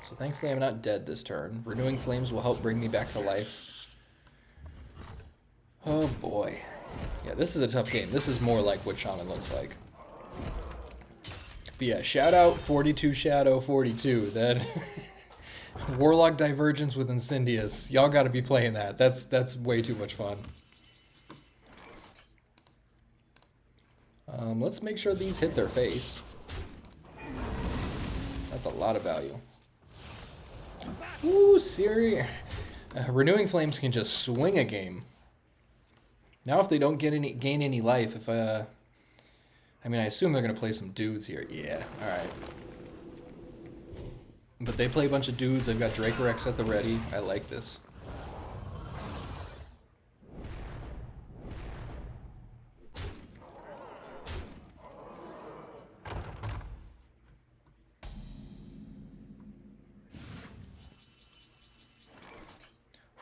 So thankfully I'm not dead this turn. Renewing Flames will help bring me back to life. Oh boy. Yeah, this is a tough game. This is more like what Shaman looks like. But yeah, shout out 42 Shadow 42. That Warlock Divergence with Incendious. Y'all gotta be playing that. That's way too much fun. Let's make sure these hit their face. That's a lot of value. Ooh, Searing Renewing Flames can just swing a game. Now if they don't gain any life, if I mean, I assume they're going to play some dudes here. Yeah, alright. But they play a bunch of dudes. I've got Dracorex at the ready. I like this.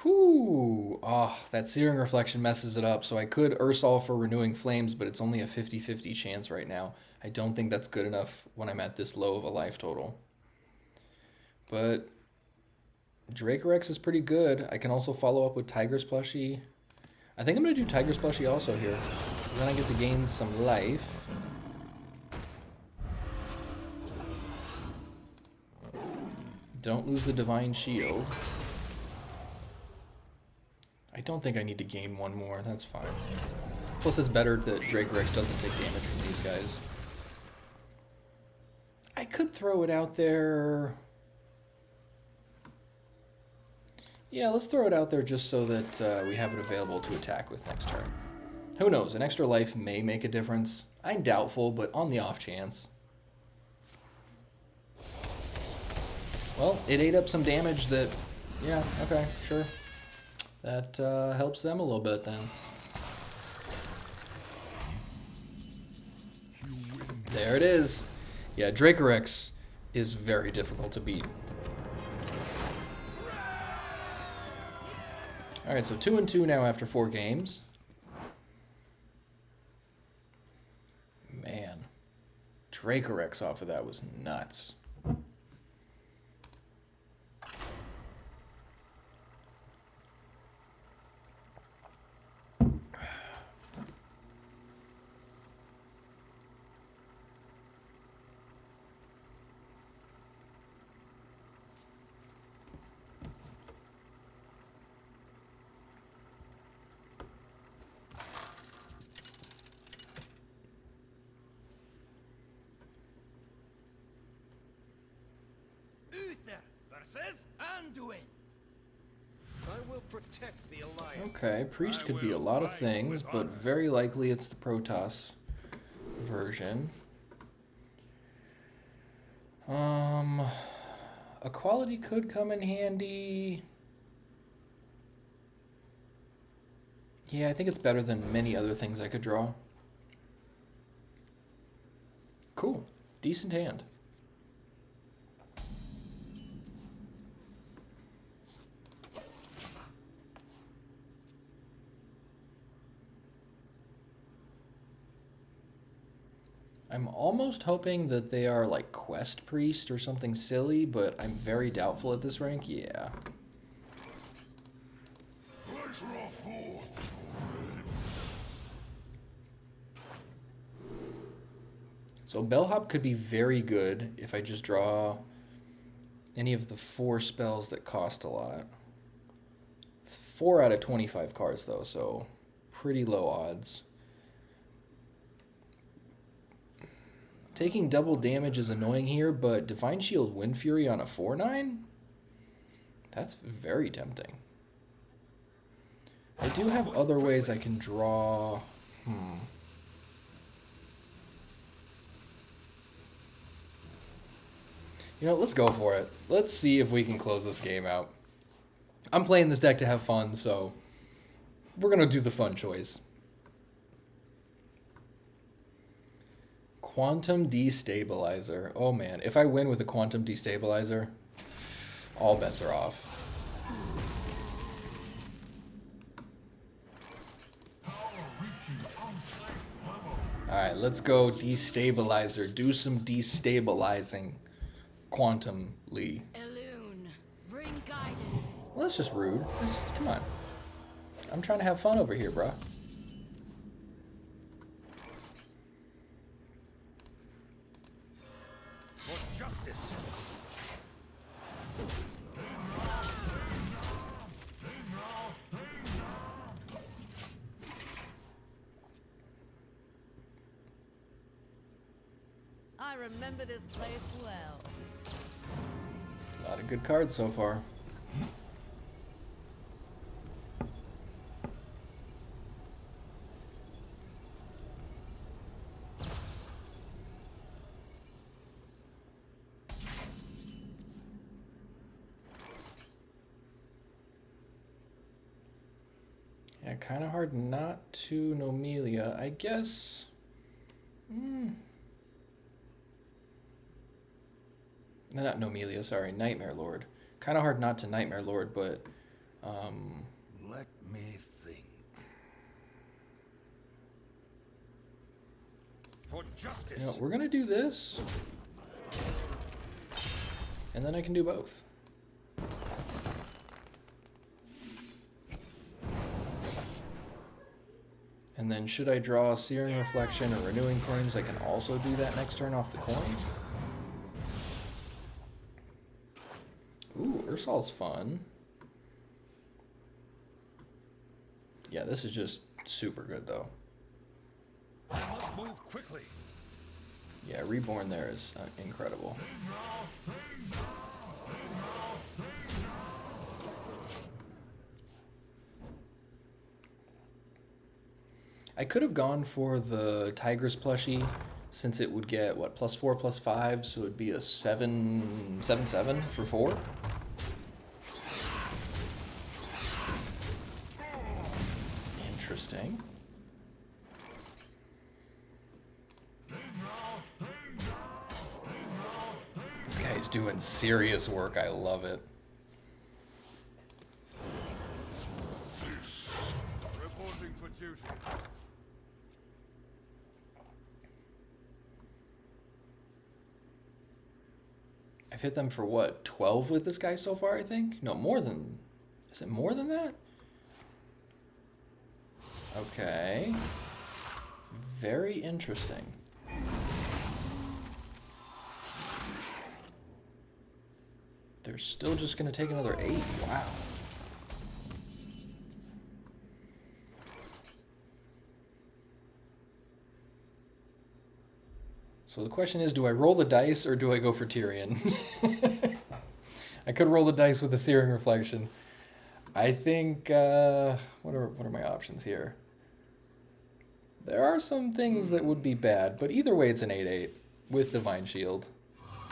Whew. Oh, that Searing Reflection messes it up. So I could Ursol for Renewing Flames, but it's only a 50-50 chance right now. I don't think that's good enough when I'm at this low of a life total. But Dracorex is pretty good. I can also follow up with Tiger's Plushie. I think I'm going to do Tiger's Plushie also here. Then I get to gain some life. Don't lose the Divine Shield. I don't think I need to gain one more. That's fine. Plus, it's better that Dracorex doesn't take damage from these guys. I could throw it out there. Yeah, let's throw it out there just so that we have it available to attack with next turn. Who knows? An extra life may make a difference. I'm doubtful, but on the off chance. Well, it ate up some damage that... Yeah, okay, sure. That helps them a little bit then. There it is. Yeah, Dracorex is very difficult to beat. Alright, so 2-2 now after 4 games. Man. Dracorex off of that was nuts. I will protect the alliance. Okay, Priest could be a lot of things, but very likely it's the Protoss version. Equality could come in handy. Yeah, I think it's better than many other things I could draw. Cool. Decent hand. I'm almost hoping that they are like Quest Priest or something silly, but I'm very doubtful at this rank. Yeah. So Bellhop could be very good if I just draw any of the 4 spells that cost a lot. It's 4 out of 25 cards though, so pretty low odds. Taking double damage is annoying here, but Divine Shield Wind Fury on a 4/9? That's very tempting. I do have other ways I can draw... You know, let's go for it. Let's see if we can close this game out. I'm playing this deck to have fun, so we're going to do the fun choice. Quantum Destabilizer. Oh man, if I win with a Quantum Destabilizer, all bets are off. Alright, let's go Destabilizer. Do some destabilizing quantumly. Elune, bring guidance. Well, that's just rude. Come on. I'm trying to have fun over here, bruh. Justice. I remember this place well. A lot of good cards so far. Yeah, kind of hard not to Nomelia. I guess... Not Nomelia, sorry. Nightmare Lord. Kind of hard not to Nightmare Lord, but... Let me think. For justice. You know, we're going to do this. And then I can do both. And then should I draw Searing Reflection or Renewing Flames, I can also do that next turn off the coin. Ooh, Ursol's fun. Yeah, this is just super good though. I must move quickly. Yeah, Reborn there is incredible. I could have gone for the Tigress plushie since it would get, what, +4/+5, so it would be a 7/7 for 4. Interesting. This guy's doing serious work. I love it. Reporting for duty. I've hit them for what, 12 with this guy so far, I think? No, more than... Is it more than that? Okay. Very interesting. They're still just going to take another 8. Wow. So the question is, do I roll the dice or do I go for Tyrion? I could roll the dice with the Searing Reflection. I think, what are my options here? There are some things that would be bad, but either way it's an 8/8 with Divine Shield.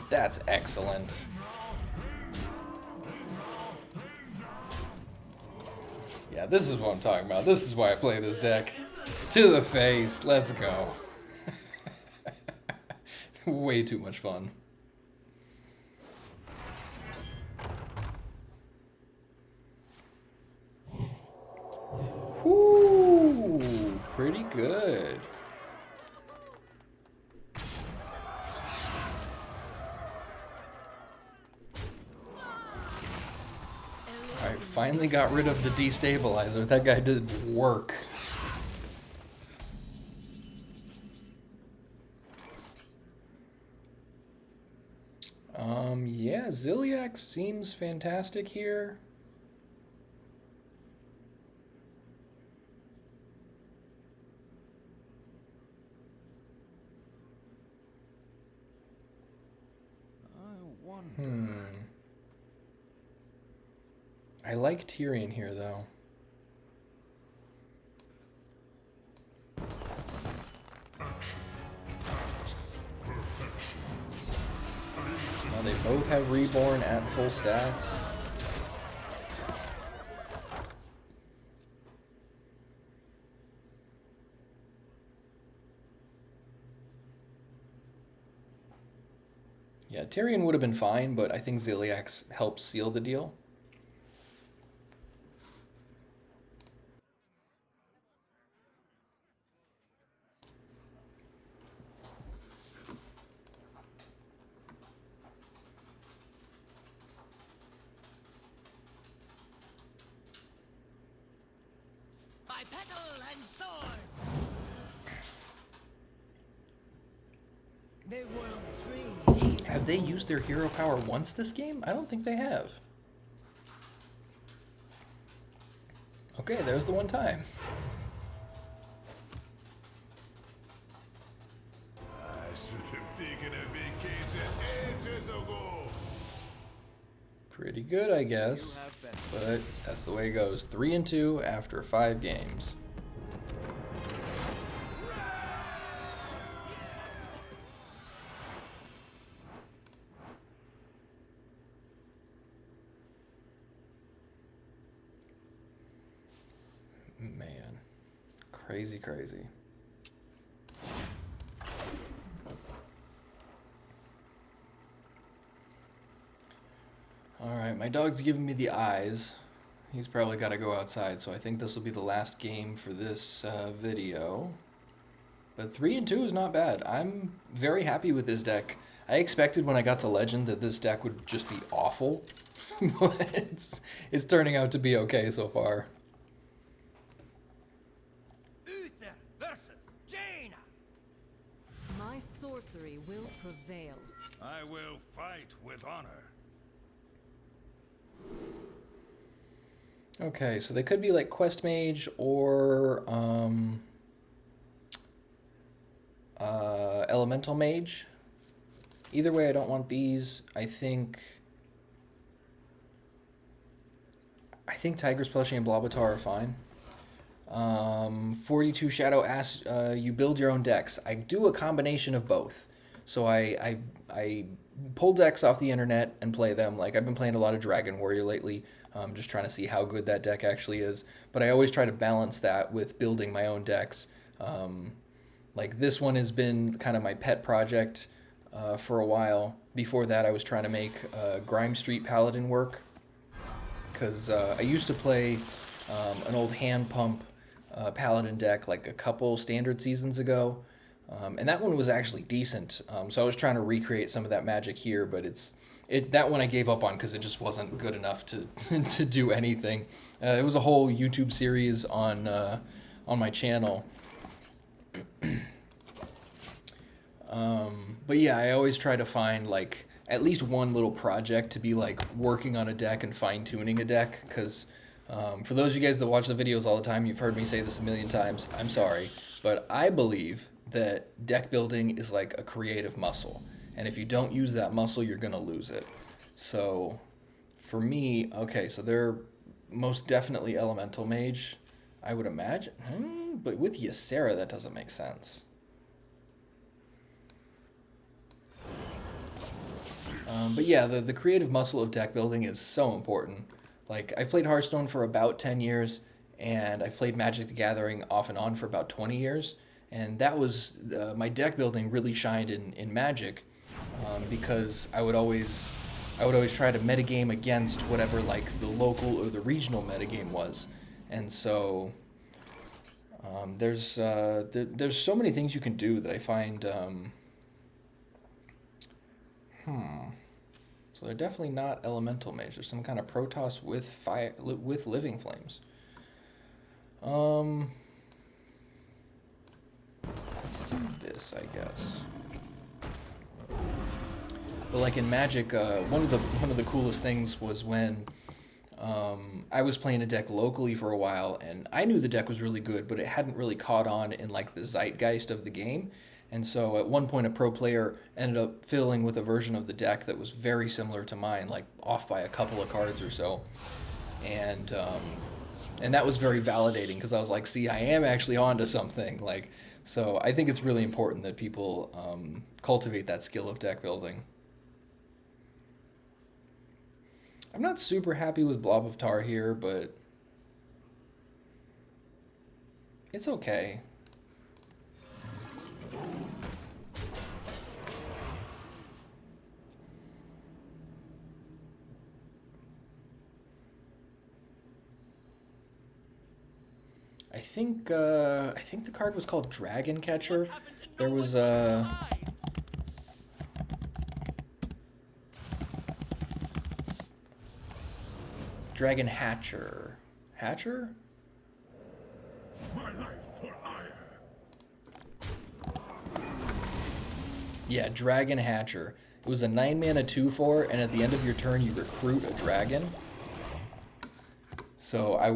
That's excellent. Yeah, this is what I'm talking about. This is why I play this deck. To the face. Let's go. Way too much fun. Whoo! Pretty good. I finally got rid of the destabilizer. That guy did work. Yeah, Ziliax seems fantastic here. I wonder. I like Tyrion here, though. Now they both have Reborn at full stats. Yeah, Tyrion would have been fine, but I think Ziliax helps seal the deal. By petal and sword. The world tree. Have they used their hero power once this game? I don't think they have. Okay, there's the one time. I should have taken a vacation ages ago. Pretty good, I guess. But that's the way it goes. 3-2 after 5 games. Man. Crazy, crazy. Alright, my dog's giving me the eyes. He's probably got to go outside, so I think this will be the last game for this video. But 3 and 2 is not bad. I'm very happy with this deck. I expected when I got to Legend that this deck would just be awful. But it's turning out to be okay so far. Uther versus Jaina. My sorcery will prevail. I will fight with honor. Okay, so they could be like Quest Mage or Elemental Mage. Either way, I don't want these. I think Tiger's Plushie and Blobatar are fine. 42 Shadow asks you build your own decks. I do a combination of both. So I pull decks off the internet and play them. Like I've been playing a lot of Dragon Warrior lately, just trying to see how good that deck actually is. But I always try to balance that with building my own decks. Like this one has been kind of my pet project for a while. Before that, I was trying to make Grime Street Paladin work. Because I used to play an old hand pump Paladin deck like a couple standard seasons ago. And that one was actually decent. So I was trying to recreate some of that magic here, but that one I gave up on because it just wasn't good enough to to do anything. It was a whole YouTube series on my channel. But yeah, I always try to find like at least one little project to be like working on a deck and fine-tuning a deck, because for those of you guys that watch the videos all the time, you've heard me say this a million times. I'm sorry, but I believe that deck building is like a creative muscle, and if you don't use that muscle, you're gonna lose it. So for me, okay, so they're most definitely Elemental Mage, I would imagine. But with Ysera, that doesn't make sense. But yeah, the creative muscle of deck building is so important. Like, I've played Hearthstone for about 10 years, and I've played Magic the Gathering off and on for about 20 years. And that was, my deck building really shined in Magic, because I would always try to metagame against whatever, like, the local or the regional metagame was. And so, there's so many things you can do that I find, So they're definitely not Elemental Mage. There's some kind of Protoss with fire, with Living Flames. Let's do this, I guess. But like in Magic, one of the coolest things was when I was playing a deck locally for a while, and I knew the deck was really good, but it hadn't really caught on in like the zeitgeist of the game. And so at one point, a pro player ended up fiddling with a version of the deck that was very similar to mine, like off by a couple of cards or so. And that was very validating, because I was like, see, I am actually onto something. Like, so I think it's really important that people cultivate that skill of deck building. I'm not super happy with Blob of Tar here, but it's okay. I think the card was called Dragon Catcher. There was Dragon Hatcher. Hatcher? My life for ire. Yeah, Dragon Hatcher. It was a 9-mana 2/4, and at the end of your turn, you recruit a dragon. So I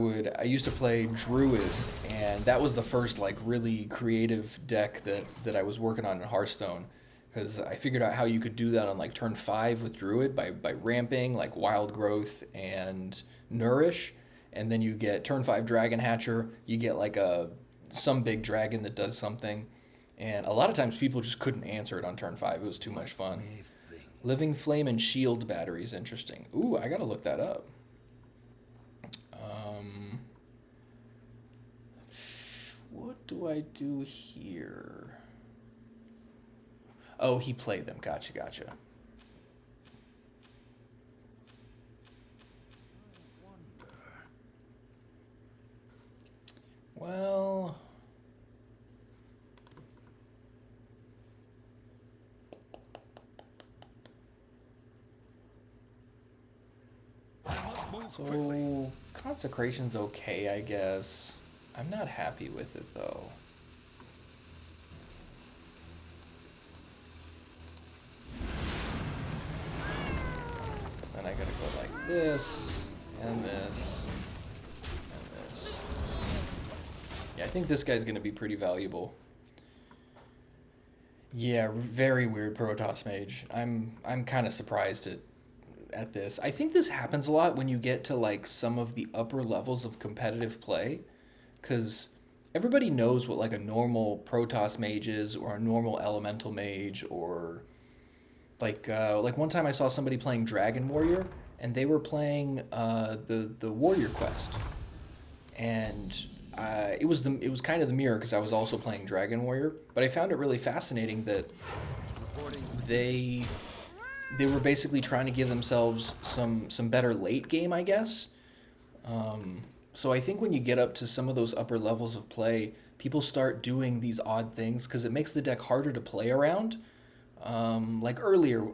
used to play Druid, and that was the first like really creative deck that I was working on in Hearthstone, because I figured out how you could do that on like turn 5 with Druid by ramping like Wild Growth and Nourish, and then you get turn 5 Dragon Hatcher, you get like some big dragon that does something, and a lot of times people just couldn't answer it on turn 5. It was too much fun. Living Flame and Shield Battery is interesting. Ooh, I gotta look that up. do I do here? Oh, he played them. Gotcha, gotcha. Well... So, Consecration's okay, I guess. I'm not happy with it, though. So then I gotta go like this, and this, and this. Yeah, I think this guy's gonna be pretty valuable. Yeah, very weird Protoss Mage. I'm kind of surprised at this. I think this happens a lot when you get to like some of the upper levels of competitive play, because everybody knows what like a normal Protoss mage is, or a normal elemental mage, or like one time I saw somebody playing Dragon Warrior, and they were playing the Warrior Quest, and it was kind of the mirror because I was also playing Dragon Warrior, but I found it really fascinating that they were basically trying to give themselves some better late game, I guess. So I think when you get up to some of those upper levels of play, people start doing these odd things because it makes the deck harder to play around. Like earlier,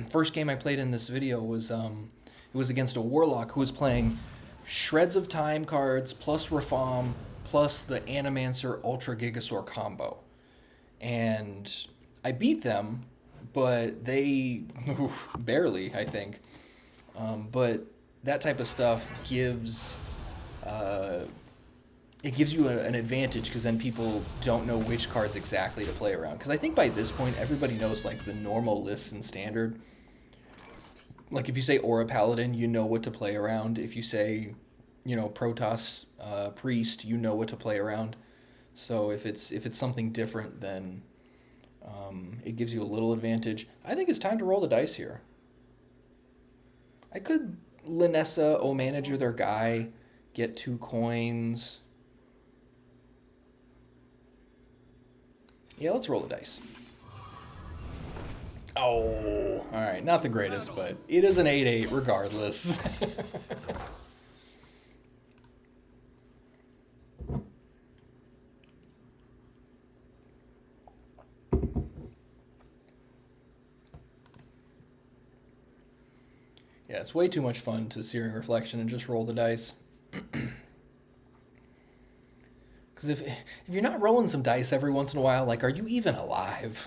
first game I played in this video was it was against a Warlock who was playing Shreds of Time cards plus Rafam plus the Animancer Ultra Gigasaur combo. And I beat them, but they barely, I think. But that type of stuff gives it gives you an advantage because then people don't know which cards exactly to play around. Because I think by this point everybody knows like the normal lists in Standard. Like if you say Aura Paladin, you know what to play around. If you say, you know, Protoss Priest, you know what to play around. So if it's something different, then it gives you a little advantage. I think it's time to roll the dice here. I could Linessa O-Manager their guy, get 2 coins. Yeah, let's roll the dice. Oh, alright, not the greatest, but it is an 8-8 regardless. Yeah, it's way too much fun to Searing Reflection and just roll the dice. Because if you're not rolling some dice every once in a while, like, are you even alive?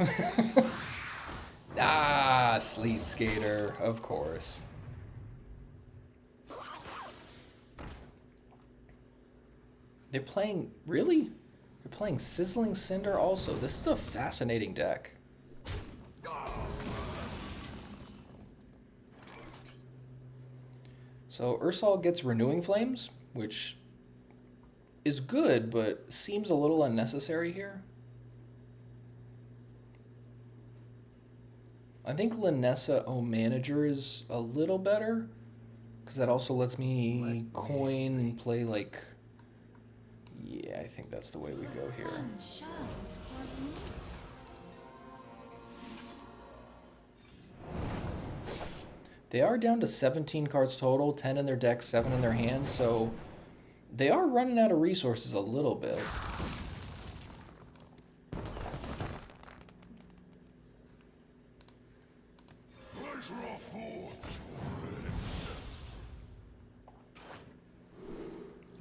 Ah, Sleet Skater, of course. They're playing, really? They're playing Sizzling Cinder also. This is a fascinating deck. So Ursal gets Renewing Flames, which is good, but seems a little unnecessary here. I think Linessa O-Manager is a little better, because that also lets me coin and play like... Yeah, I think that's the way we go here. They are down to 17 cards total, 10 in their deck, 7 in their hand, so they are running out of resources a little bit.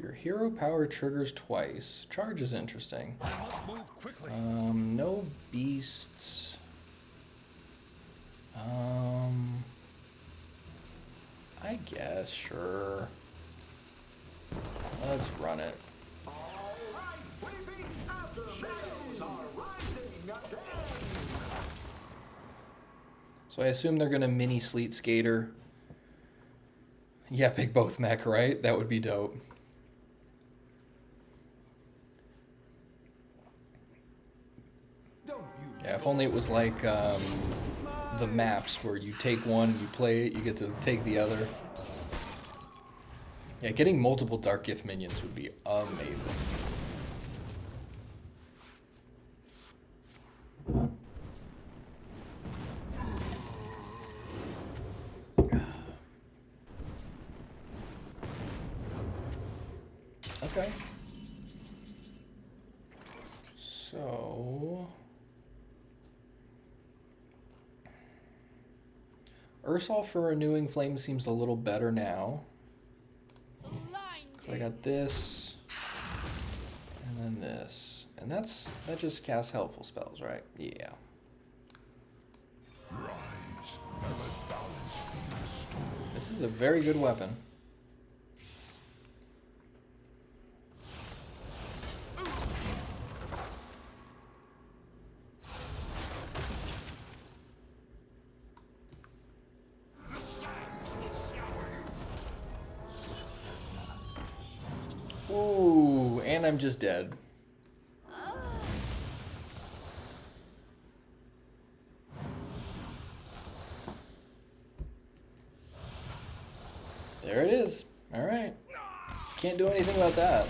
Your hero power triggers twice. Charge is interesting. No beasts. I guess, sure. Let's run it. So I assume they're gonna mini Sleet Skater. Yeah, pick both mech, right? That would be dope. Yeah, if only it was like the maps where you take one, you play it, you get to take the other. Yeah, getting multiple Dark Gift minions would be amazing. Okay. So... Ursol for Renewing Flame seems a little better now. So I got this, and then this. And that just casts helpful spells, right? Yeah. Rise, and let balance be restored. This is a very good weapon. Ooh, and I'm just dead. There it is. Alright. Can't do anything about that.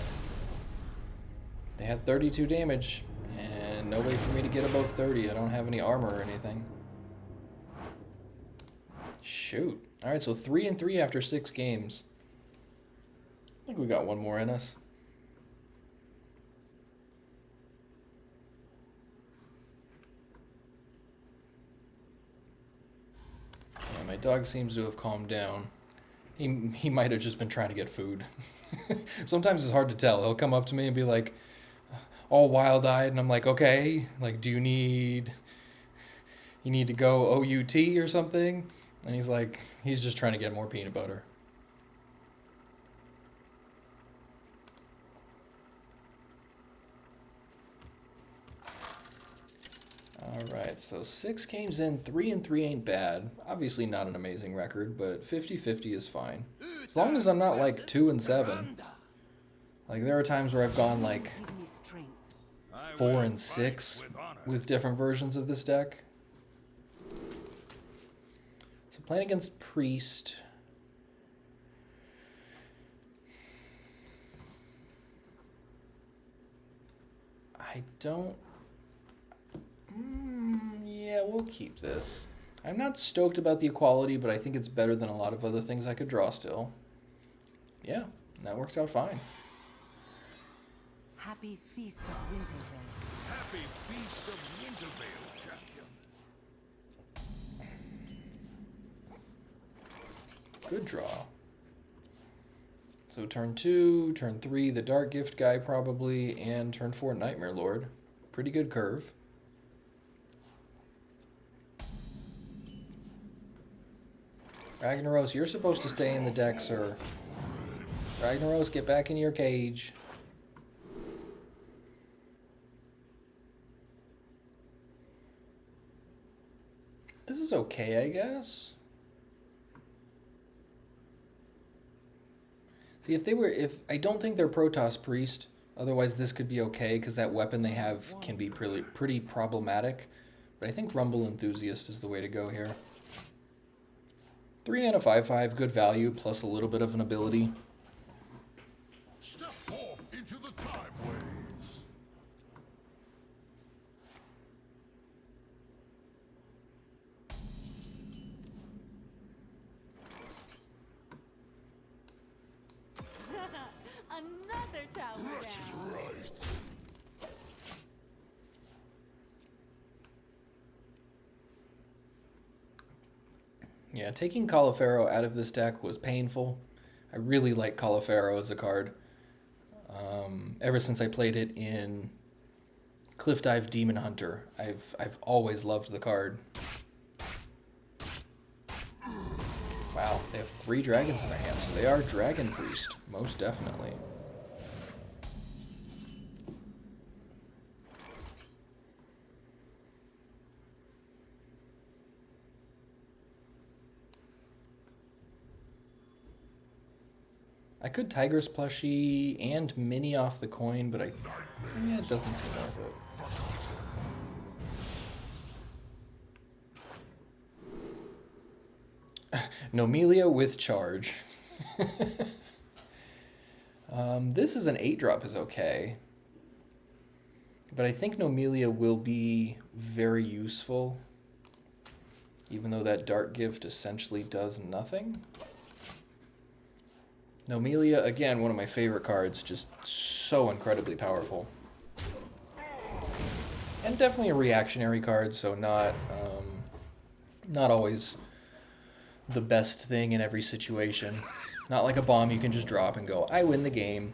They had 32 damage, and no way for me to get above 30. I don't have any armor or anything. Shoot. Alright, so 3-3 after 6 games. I think we got one more in us. Yeah, my dog seems to have calmed down. He might have just been trying to get food. Sometimes it's hard to tell. He'll come up to me and be like, all wild-eyed, and I'm like, okay, like, do you need to go OUT or something? And he's like, he's just trying to get more peanut butter. Alright, so 6 games in, 3-3 ain't bad. Obviously not an amazing record, but 50-50 is fine. As long as I'm not like 2-7. Like, there are times where I've gone like 4-6 with different versions of this deck. So playing against Priest. I don't... yeah, we'll keep this. I'm not stoked about the equality, but I think it's better than a lot of other things I could draw still. Yeah, that works out fine. Happy Feast of Wintervale. Happy Feast of Wintervale, champion. Good draw. So turn 2, turn 3, the Dark Gift guy probably, and turn 4, Nightmare Lord. Pretty good curve. Ragnaros, you're supposed to stay in the deck, sir. Ragnaros, get back in your cage. This is okay, I guess. See, if I don't think they're Protoss Priest, otherwise this could be okay, because that weapon they have can be pretty problematic. But I think Rumble Enthusiast is the way to go here. 3 and a 5/5, good value, plus a little bit of an ability. Step forth into the time ways. Another tower down. Right. Yeah, taking Colifero out of this deck was painful. I really like Colifero as a card. Ever since I played it in Cliff Dive Demon Hunter, I've always loved the card. Wow, they have 3 dragons in their hands, so they are Dragon Priest, most definitely. I could Tiger's plushie and mini off the coin, but yeah, it doesn't seem worth it. Nomelia with charge. This is an 8-drop is okay. But I think Nomelia will be very useful, even though that Dark Gift essentially does nothing. Nomelia, again, one of my favorite cards, just so incredibly powerful. And definitely a reactionary card, so not always the best thing in every situation. Not like a bomb you can just drop and go, I win the game.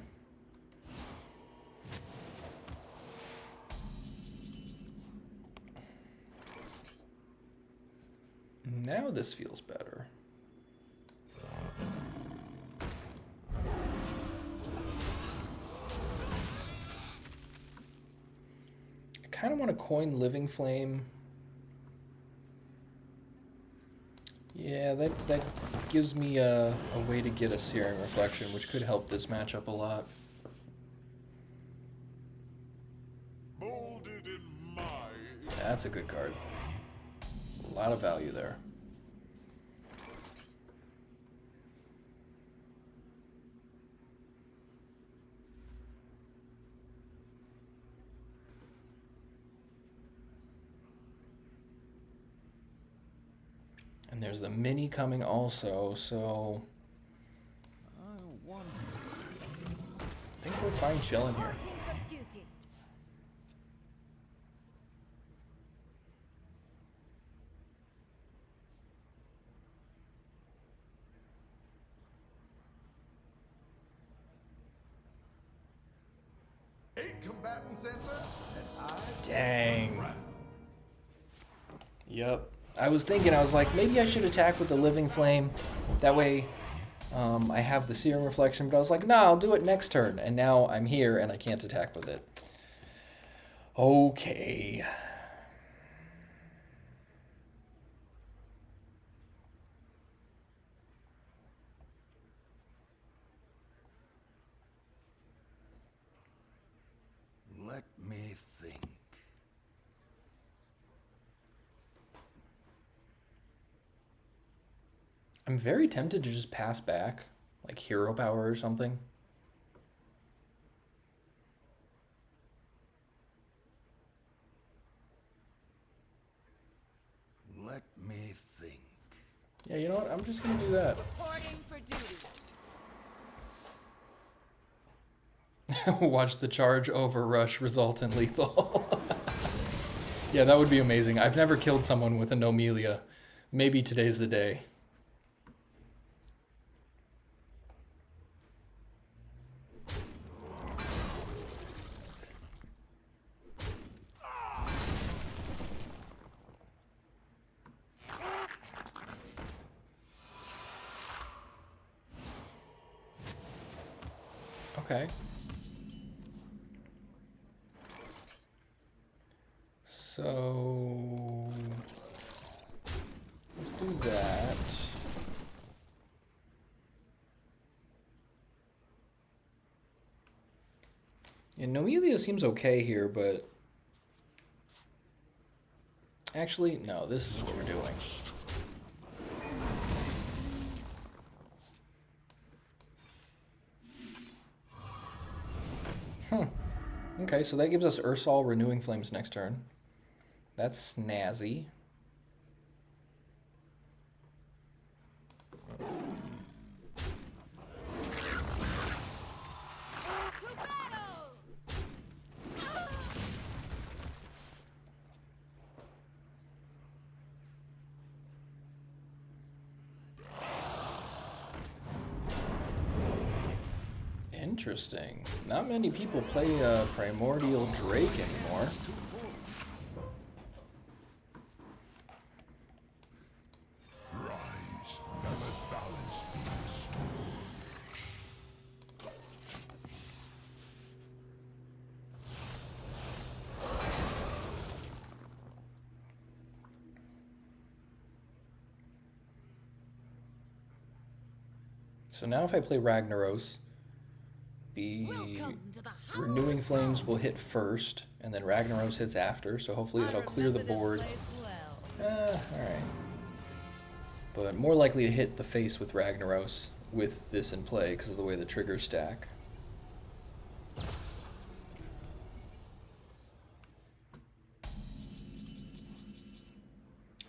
Now this feels better. I kind of want to coin Living Flame. Yeah, that gives me a way to get a Searing Reflection, which could help this matchup a lot. Molded in my... That's a good card. A lot of value there. And there's the mini coming also, so I wonder. I think we're fine chilling here. Eight combatant sensor, and I... Dang. Yep. I was thinking, I was like, maybe I should attack with the Living Flame. That way I have the Searing Reflection, but I was like, nah, I'll do it next turn. And now I'm here and I can't attack with it. Okay. Let me think. I'm very tempted to just pass back, like Hero Power or something. Let me think. Yeah, you know what? I'm just going to do that. Reporting for duty. Watch the charge over rush result in lethal. Yeah, that would be amazing. I've never killed someone with a Nomelia. Maybe today's the day. Okay. So let's do that. And Noelia seems okay here, but actually, no, this is what we're doing. Okay, so that gives us Ursol Renewing Flames next turn. That's snazzy. Interesting. Not many people play Primordial Drake anymore. Rise, never balance beast. So now if I play Ragnaros, the Renewing Flames will hit first, and then Ragnaros hits after, so hopefully that'll clear the board. Alright. But more likely to hit the face with Ragnaros with this in play because of the way the triggers stack.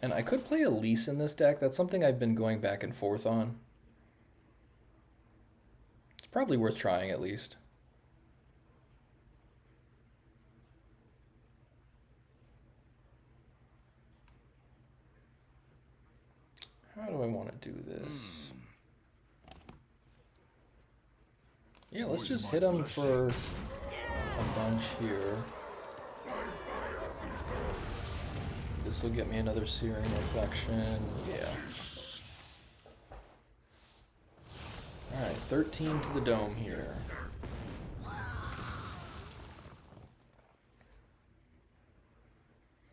And I could play Elise in this deck. That's something I've been going back and forth on. probably worth trying at least. How do I want to do this? Yeah, let's just hit him for a bunch here. This will get me another Searing Reflection. Yeah. Alright, 13 to the dome here.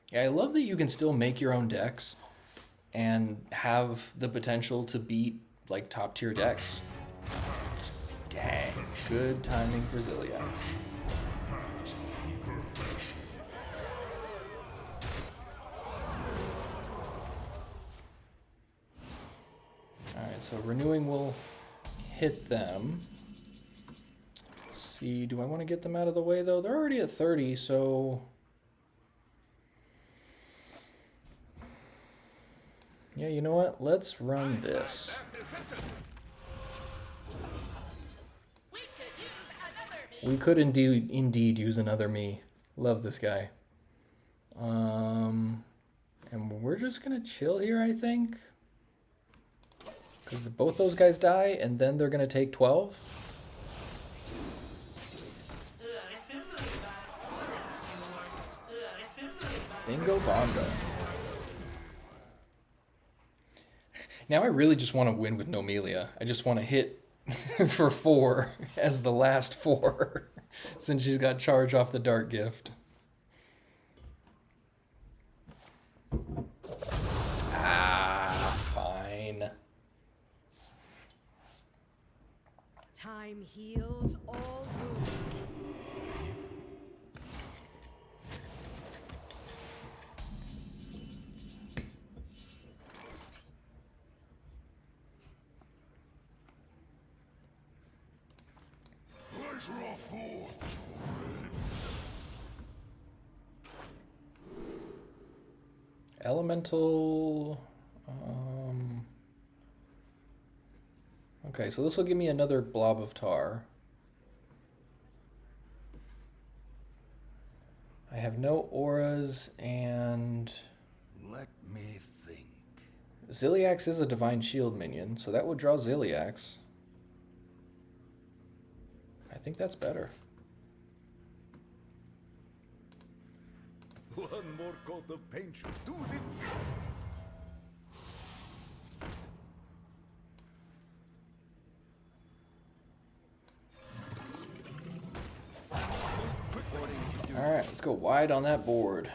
Yeah, I love that you can still make your own decks and have the potential to beat like top tier decks. Dang, good timing for Ziliax. Alright, so renewing will hit them. Let's see, do I want to get them out of the way though? They're already at 30, so... Yeah, you know what? Let's run this. We could indeed use another me. Love this guy. And we're just gonna chill here, I think. Because both those guys die, and then they're gonna take 12. Bingo bongo. Now I really just want to win with Nomelia. I just want to hit for 4 as the last 4 since she's got charge off the Dark Gift. Ah, fine. Time heals all wounds. Elemental... Okay, so this will give me another blob of tar. I have no auras, and... Let me think. Ziliax is a Divine Shield minion, so that would draw Ziliax. I think that's better. One more coat of paint should do it. Alright, let's go wide on that board.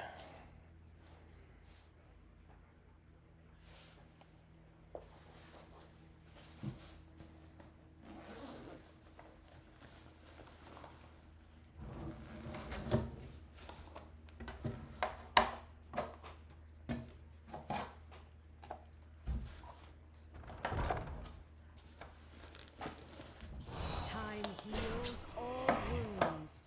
Time heals all wounds.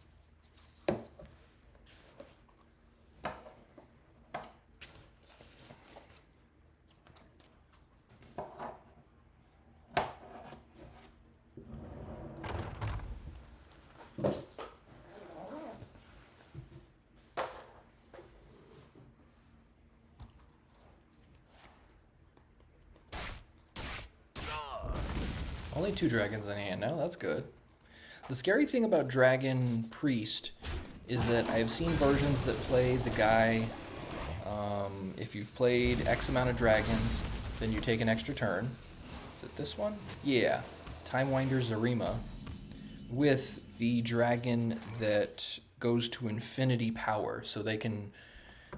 Only 2 dragons in hand now, that's good. The scary thing about Dragon Priest is that I've seen versions that play the guy, if you've played X amount of dragons, then you take an extra turn. Is it this one? Yeah. Timewinder Zarima with the dragon that goes to infinity power. So they can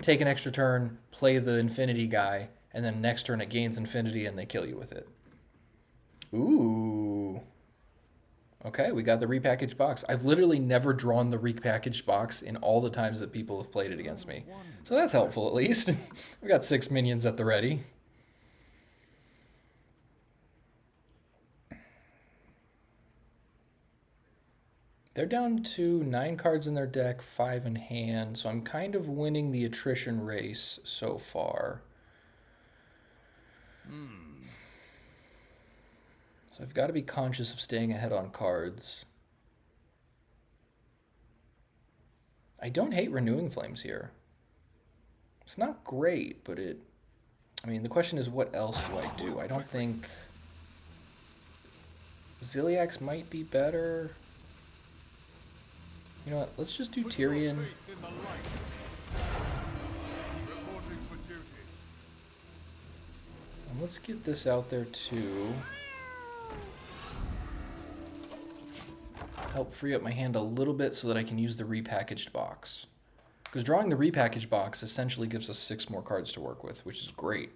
take an extra turn, play the infinity guy, and then next turn it gains infinity and they kill you with it. Ooh. Okay, we got the repackaged box. I've literally never drawn the repackaged box in all the times that people have played it against me. So that's helpful at least. We got 6 minions at the ready. They're down to 9 cards in their deck, 5 in hand, so I'm kind of winning the attrition race so far. So I've got to be conscious of staying ahead on cards. I don't hate Renewing Flames here. It's not great, but it... I mean, the question is, what else do I do? I don't think... Ziliax might be better. You know what? Let's just do Tyrion. And let's get this out there too. Help free up my hand a little bit so that I can use the repackaged box. Because drawing the repackaged box essentially gives us 6 more cards to work with, which is great.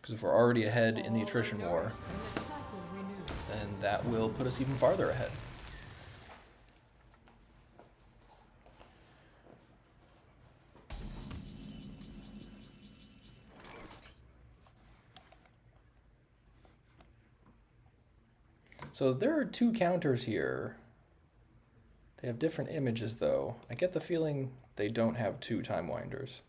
Because if we're already ahead in the attrition war, then that will put us even farther ahead. So there are 2 counters here. They have different images though. I get the feeling they don't have 2 Time Winders.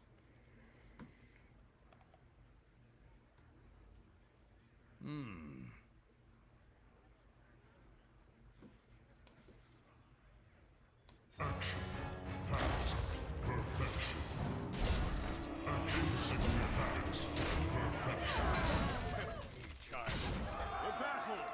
Action, pact, perfection. Accusing pact, perfection. Test me, child. The battle!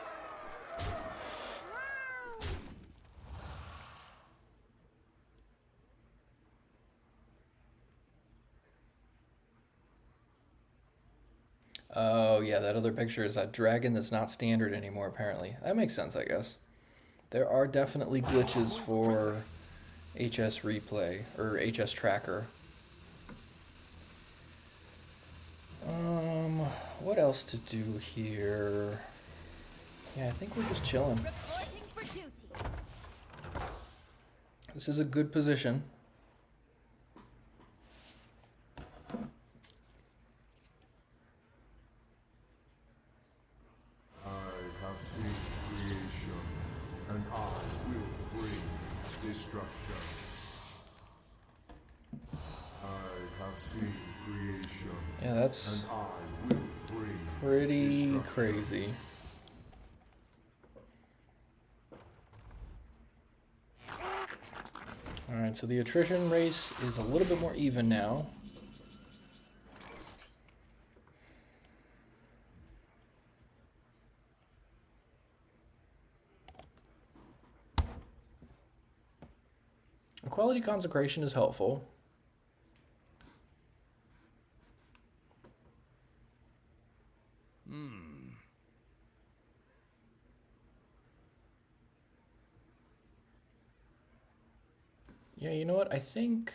Oh yeah, that other picture is that dragon that's not standard anymore apparently. That makes sense, I guess. There are definitely glitches for HS replay, or HS tracker. What else to do here? Yeah, I think we're just chilling. This is a good position. I have seen creation, and I will bring destruction. I have seen creation, Yeah, that's and I will bring pretty destruction. crazy. Alright, so the attrition race is a little bit more even now. Quality consecration is helpful. Yeah, you know what? I think...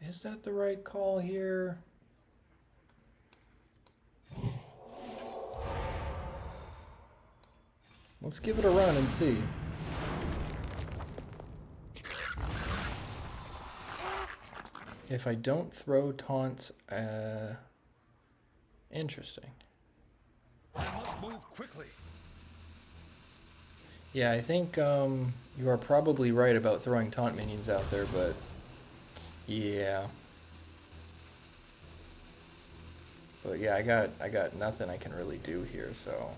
Is that the right call here? Let's give it a run and see. If I don't throw taunts, interesting. I must move quickly. Yeah, I think you are probably right about throwing taunt minions out there, but yeah. But yeah, I got nothing I can really do here, so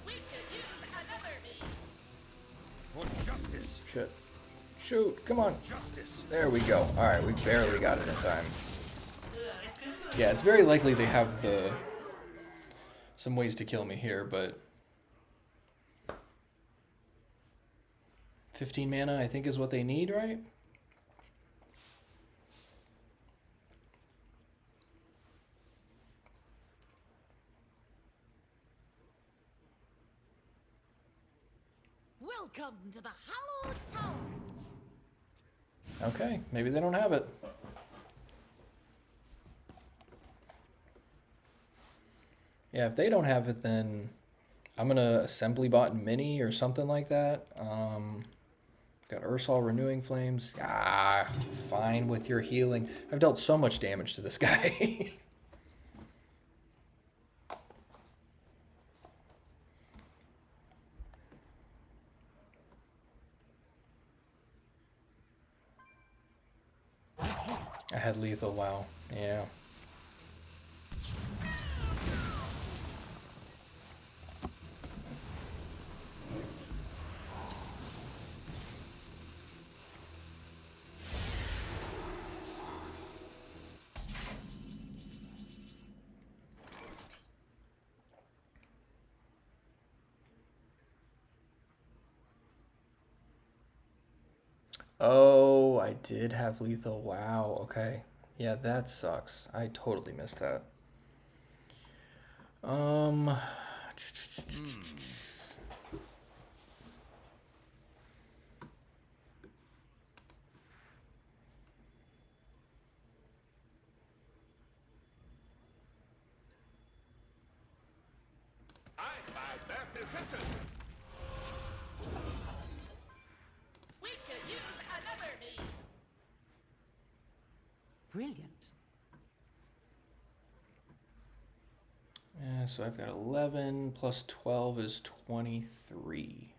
For justice. shit. Shoot, come on. Justice. There we go. Alright, we barely got it in time. Yeah, it's very likely they have some ways to kill me here, but 15 mana I think is what they need, right? Welcome to the Hallowed Tower. Okay, maybe they don't have it. Yeah, if they don't have it, then I'm gonna assembly bot mini or something like that. Got Ursol Renewing Flames. Ah, fine with your healing. I've dealt so much damage to this guy. I had lethal, wow. Yeah. Oh, I did have lethal. Wow, okay. Yeah, that sucks. I totally missed that. Um, I'm my best assistant. We could use another me. Brilliant. yeah, so I've got 11 plus 12 is 23.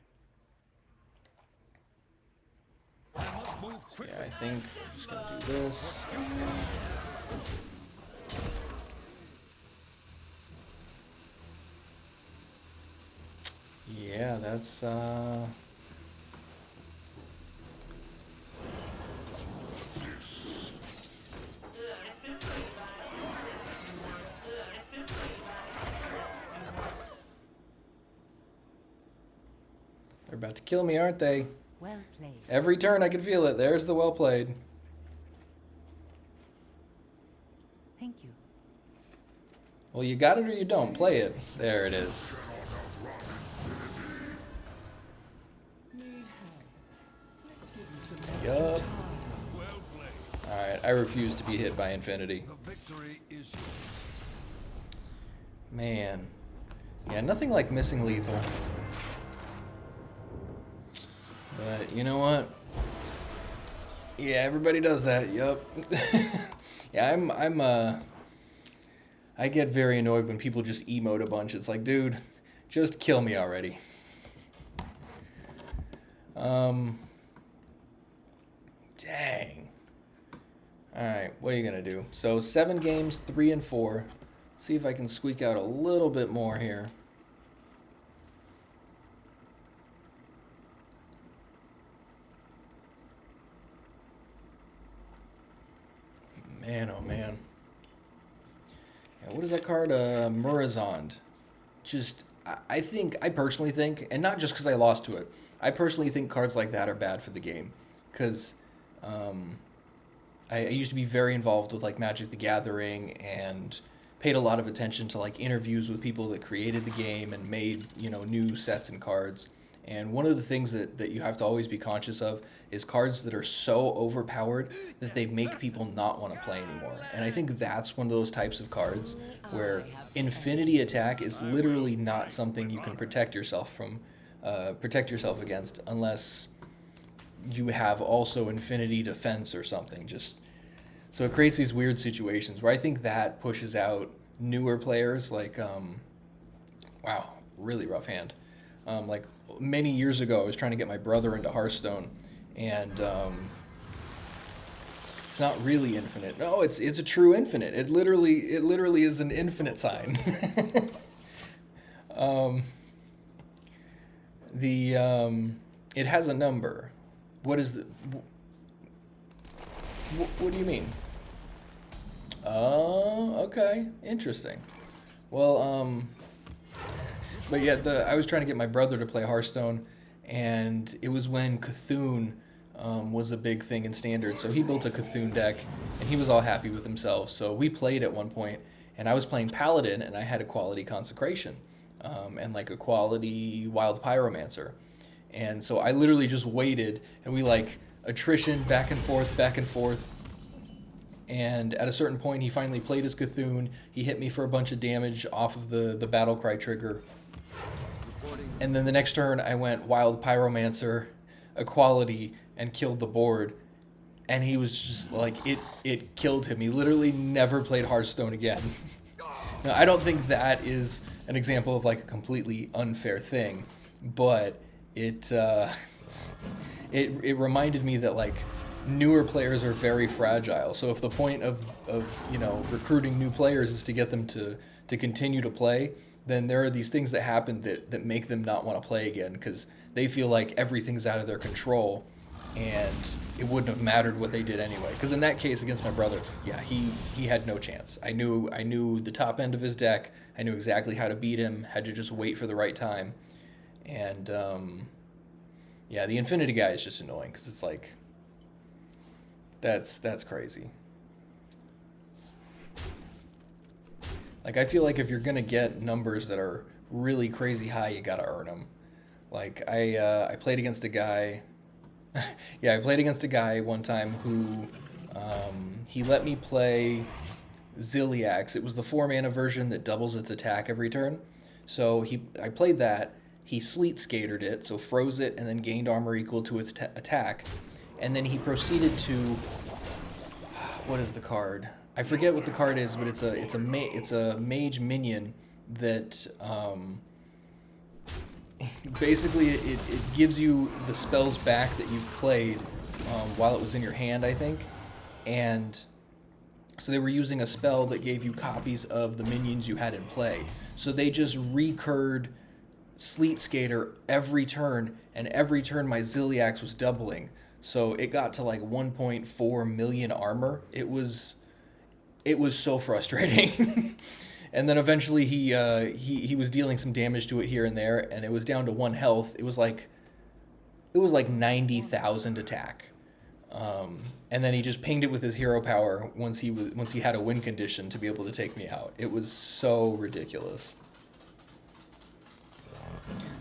I must move Yeah, quickly. I think I'm just gonna do this. Yeah, that's they're about to kill me, aren't they? Well played. Every turn I can feel it. There's the well played. Thank you. Well, you got it or you don't. Play it. There it is. Yup. Well played. Alright, I refuse to be hit by infinity. The victory is yours. Man. Yeah, nothing like missing lethal. But you know what? Yeah, everybody does that. Yup. Yeah, I get very annoyed when people just emote a bunch. It's like, dude, just kill me already. Dang. Alright, what are you gonna do? So 7 games, 3 and 4. See if I can squeak out a little bit more here. Man, oh man. Yeah, what is that card? Murazond. Just, I personally think, and not just because I lost to it, I personally think cards like that are bad for the game. Because I used to be very involved with like Magic the Gathering and paid a lot of attention to like interviews with people that created the game and made, you know, new sets and cards. And one of the things that you have to always be conscious of is cards that are so overpowered that they make people not want to play anymore. And I think that's one of those types of cards where infinity attack is literally not something you can protect yourself from, protect yourself against unless you have also infinity defense or something. Just so it creates these weird situations where I think that pushes out newer players. Like, wow, really rough hand. Like many years ago, I was trying to get my brother into Hearthstone, and it's not really infinite. No, it's a true infinite. It literally is an infinite sign. It has a number. What is the? What do you mean? Oh, okay, interesting. Well, but yeah, I was trying to get my brother to play Hearthstone, and it was when Cthulhu was a big thing in Standard. So he built a Cthulhu deck, and he was all happy with himself. So we played at one point, and I was playing Paladin, and I had a quality Consecration, and like a quality Wild Pyromancer. And so I literally just waited, and we like attrition back and forth, back and forth. And at a certain point, he finally played his Cthulhu. He hit me for a bunch of damage off of the battle cry trigger. And then the next turn, I went Wild Pyromancer, Equality, and killed the board. And he was just like, it killed him. He literally never played Hearthstone again. Now, I don't think that is an example of like a completely unfair thing, but it reminded me that like newer players are very fragile. So if the point of you know, recruiting new players is to get them to continue to play, then there are these things that happen that make them not want to play again because they feel like everything's out of their control and it wouldn't have mattered what they did anyway. Because in that case against my brother, yeah, he had no chance. I knew the top end of his deck. I knew exactly how to beat him. Had to just wait for the right time. And yeah, the Infinity guy is just annoying because it's like That's crazy. Like, I feel like if you're gonna get numbers that are really crazy high, you gotta earn them. Like, I played against a guy. Yeah, I played against a guy one time who he let me play Ziliax. It was the 4-mana version that doubles its attack every turn. So I played that. He sleet skatered it, so froze it, and then gained armor equal to its attack. And then he proceeded to, what is the card? I forget what the card is, but it's a mage minion that basically it gives you the spells back that you've played while it was in your hand, I think. And so they were using a spell that gave you copies of the minions you had in play. So they just recurred Sleet Skater every turn, and every turn my Ziliax was doubling. So it got to like 1.4 million armor. It was so frustrating. And then eventually he was dealing some damage to it here and there, and it was down to 1 health. It was like 90,000 attack. And then he just pinged it with his hero power once he had a win condition to be able to take me out. It was so ridiculous.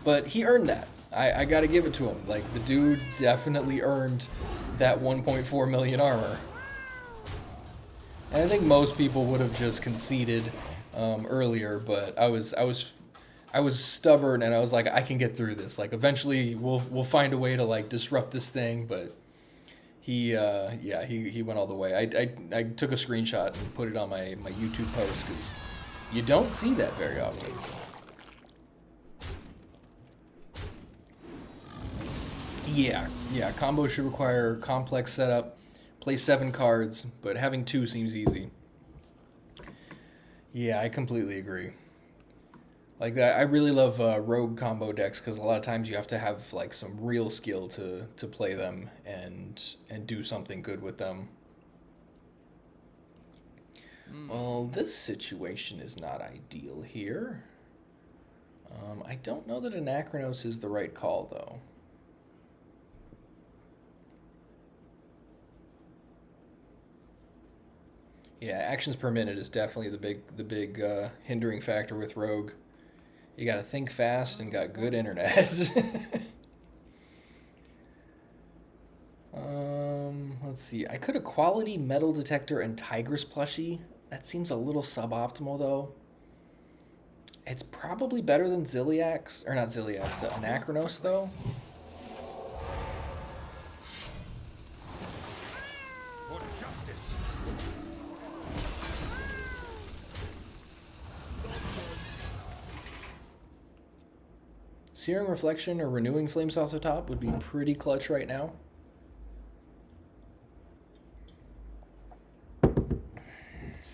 But he earned that. I gotta give it to him. Like, the dude definitely earned that 1.4 million armor. And I think most people would have just conceded earlier, but I was stubborn, and I was like, I can get through this. Like, eventually we'll find a way to like disrupt this thing. But he went all the way. I took a screenshot and put it on my YouTube post because you don't see that very often. Yeah, combos should require complex setup. Play 7 cards, but having 2 seems easy. Yeah, I completely agree. Like, I really love rogue combo decks because a lot of times you have to have like some real skill to play them and do something good with them. Well, this situation is not ideal here. I don't know that Anachronos is the right call, though. Yeah, actions per minute is definitely the big hindering factor with Rogue. You gotta think fast and got good internet. Let's see. I could have quality metal detector and Tigress plushie. That seems a little suboptimal though. It's probably better than Ziliax, or not Ziliax, Anachronos though. For justice. Searing Reflection or Renewing Flames off the top would be pretty clutch right now.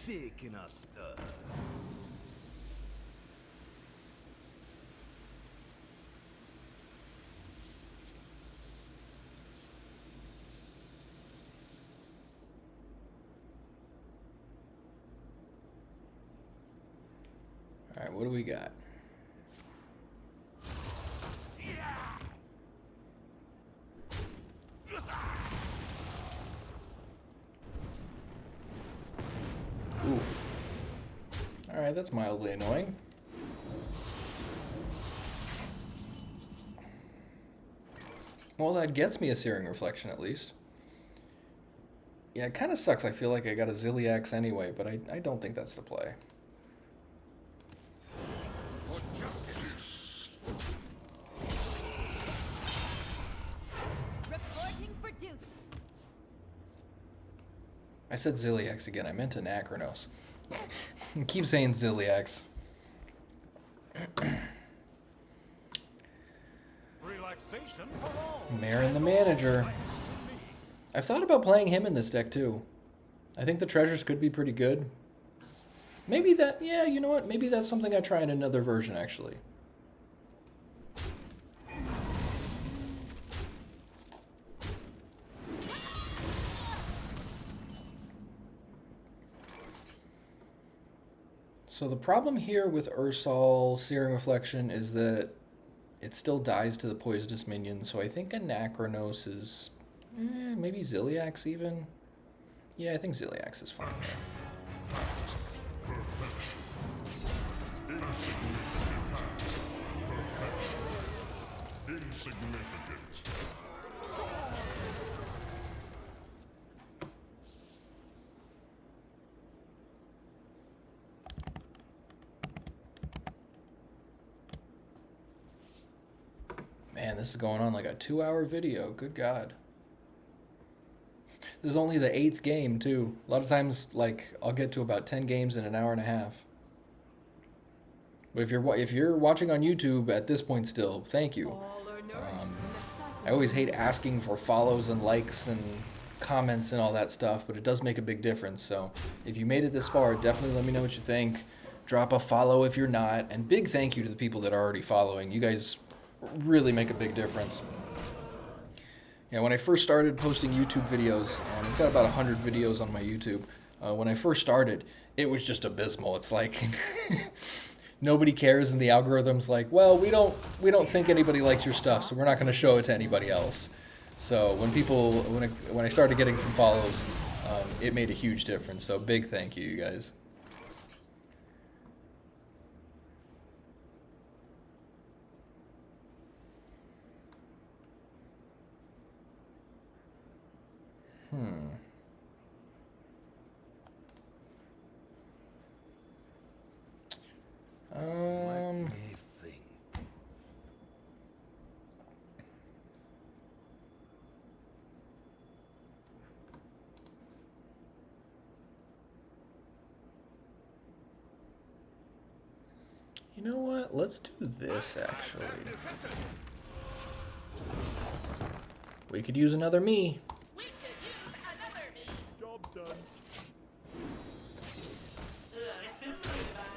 Shaking us stuff. All right, what do we got? Oof. Alright, that's mildly annoying. Well, that gets me a Searing Reflection at least. Yeah, it kind of sucks. I feel like I got a Ziliax anyway, but I don't think that's the play. For justice. Reporting for duty. I said Ziliax again. I meant Anachronos. I keep saying Ziliax. Relaxation for all. Marin the Manager. I've thought about playing him in this deck too. I think the treasures could be pretty good. Maybe that, yeah, you know what? Maybe that's something I try in another version actually. So the problem here with Ursal Searing Reflection is that it still dies to the poisonous minion, so I think Anachronos is maybe Ziliax even. Yeah, I think Ziliax is fine there. Insignificant. Man, this is going on like a 2-hour video. Good God. This is only the 8th game, too. A lot of times, like, I'll get to about 10 games in an hour and a half. But if you're watching on YouTube at this point still, thank you. I always hate asking for follows and likes and comments and all that stuff, but it does make a big difference. So if you made it this far, definitely let me know what you think. Drop a follow if you're not. And big thank you to the people that are already following. You guys really make a big difference. Yeah, when I first started posting YouTube videos, I've got about 100 videos on my YouTube. When I first started, it was just abysmal. It's like nobody cares, and the algorithm's like, well, we don't think anybody likes your stuff, so we're not going to show it to anybody else. So when I started getting some follows, it made a huge difference. So big thank you, you guys. Let me think. You know what? Let's do this, actually. We could use another me. We could use another me. Job done.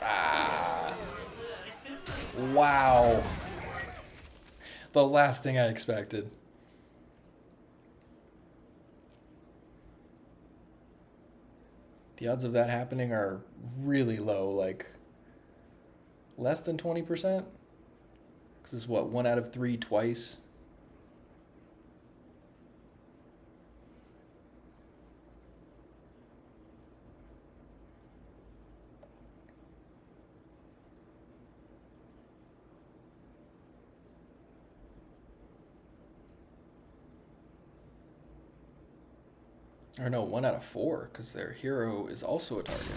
Ah. Wow. The last thing I expected. The odds of that happening are really low, like less than 20%? Because it's what, 1 out of 3 twice? Or no, 1 out of 4, because their hero is also a target.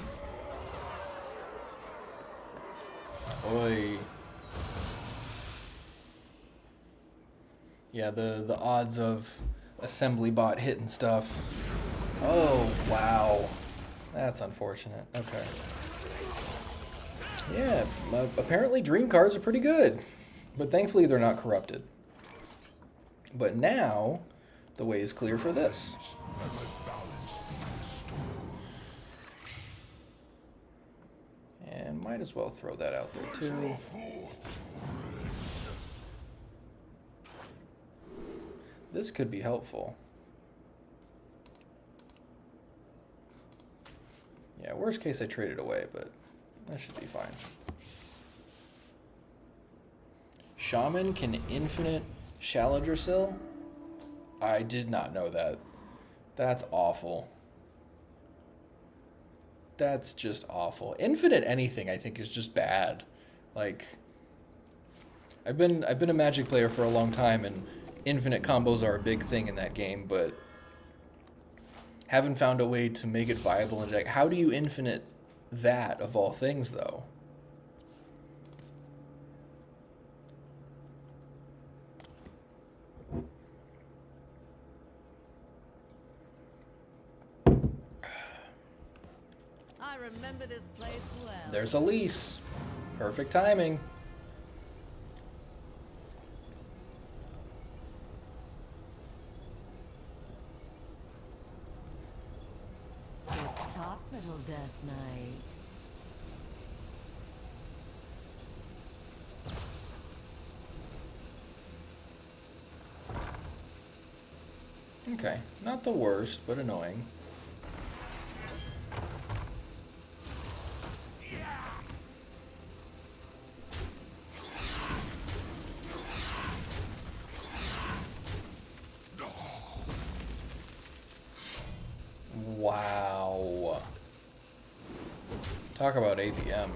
Oi. Yeah, the odds of assembly bot hitting stuff. Oh, wow. That's unfortunate. Okay. Yeah, apparently dream cards are pretty good. But thankfully they're not corrupted. But now, the way is clear for this. And might as well throw that out there too. This could be helpful. Yeah, worst case I trade it away, but that should be fine. Shaman can infinite Shaladrasil? I did not know that. That's awful. That's just awful. Infinite anything I think is just bad. Like I've been a Magic player for a long time, and infinite combos are a big thing in that game, but haven't found a way to make it viable in a deck. How do you infinite that of all things though? I remember this place well. There's Elise. Perfect timing. Top little Death Knight. Okay, not the worst, but annoying. Wow. Talk about APM.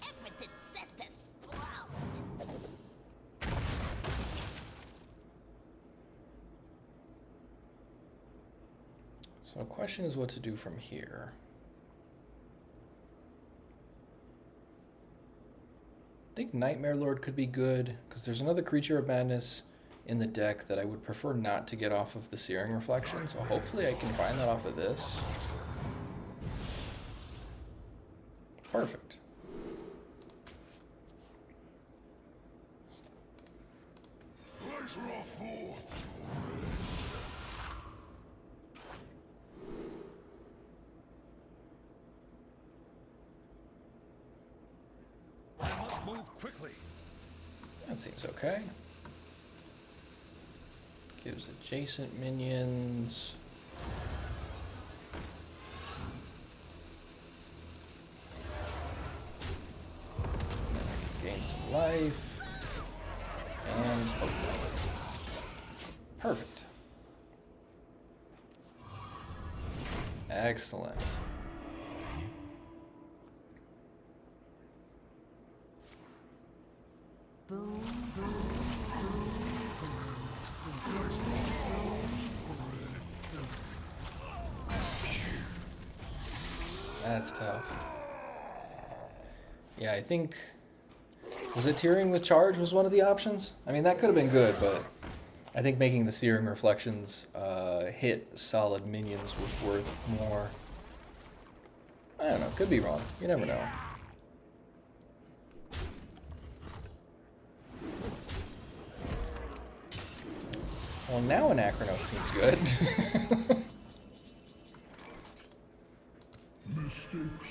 Everything set to explode. So question is what to do from here. I think Nightmare Lord could be good, because there's another Creature of Madness in the deck that I would prefer not to get off of the Searing Reflection, so hopefully I can find that off of this. Perfect. I must move quickly. That seems okay. Gives adjacent minions. And then I can gain some life. And perfect. Excellent. Boom, boom, That's tough. Yeah, I think... Was it Tearing with Charge was one of the options? I mean, that could have been good, but I think making the Searing Reflections hit solid minions was worth more. I don't know. Could be wrong. You never know. Well, now Anachronos seems good.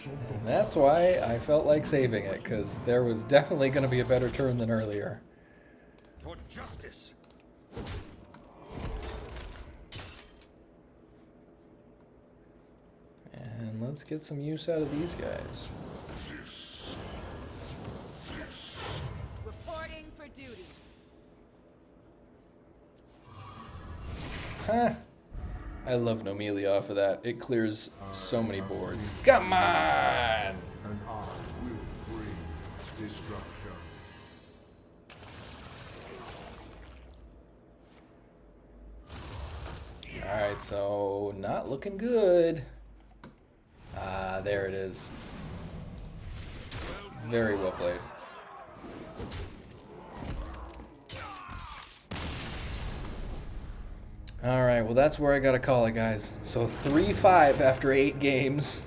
And that's why I felt like saving it, because there was definitely going to be a better turn than earlier. For justice. And let's get some use out of these guys. Reporting for duty. Huh. I love Nomelia off of that. It clears so many boards. Come on! And I will bring destruction. Alright, so not looking good. Ah, there it is. Very well played. Alright, well that's where I gotta call it, guys. So 3-5 after 8 games.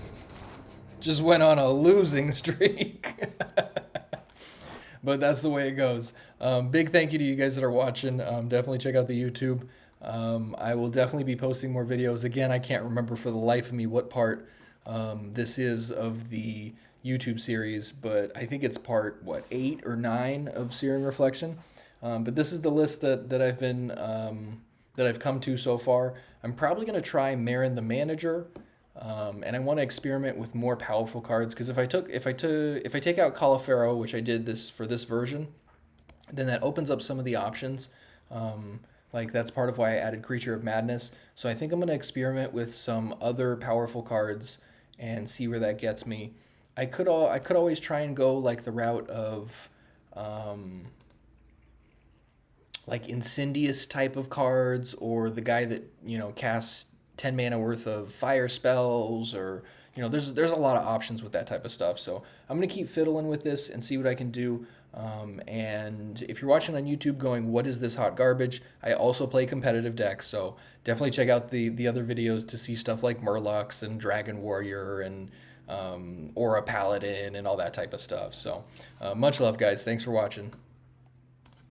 Just went on a losing streak. But that's the way it goes. Big thank you to you guys that are watching. Definitely check out the YouTube. I will definitely be posting more videos. Again, I can't remember for the life of me what part this is of the YouTube series, but I think it's part, 8 or 9 of Searing Reflection. But this is the list that I've been that I've come to so far. I'm probably going to try Marin the Manager, and I want to experiment with more powerful cards, because if I take out Colifero, which I did for this version, then that opens up some of the options. Like that's part of why I added Creature of Madness. So I think I'm going to experiment with some other powerful cards and see where that gets me. I could always try and go like the route of like Incendious type of cards, or the guy that, casts 10 mana worth of fire spells, or, there's a lot of options with that type of stuff. So I'm going to keep fiddling with this and see what I can do. And if you're watching on YouTube going, what is this hot garbage? I also play competitive decks, so definitely check out the other videos to see stuff like Murlocs and Dragon Warrior and Aura Paladin and all that type of stuff. So much love, guys. Thanks for watching.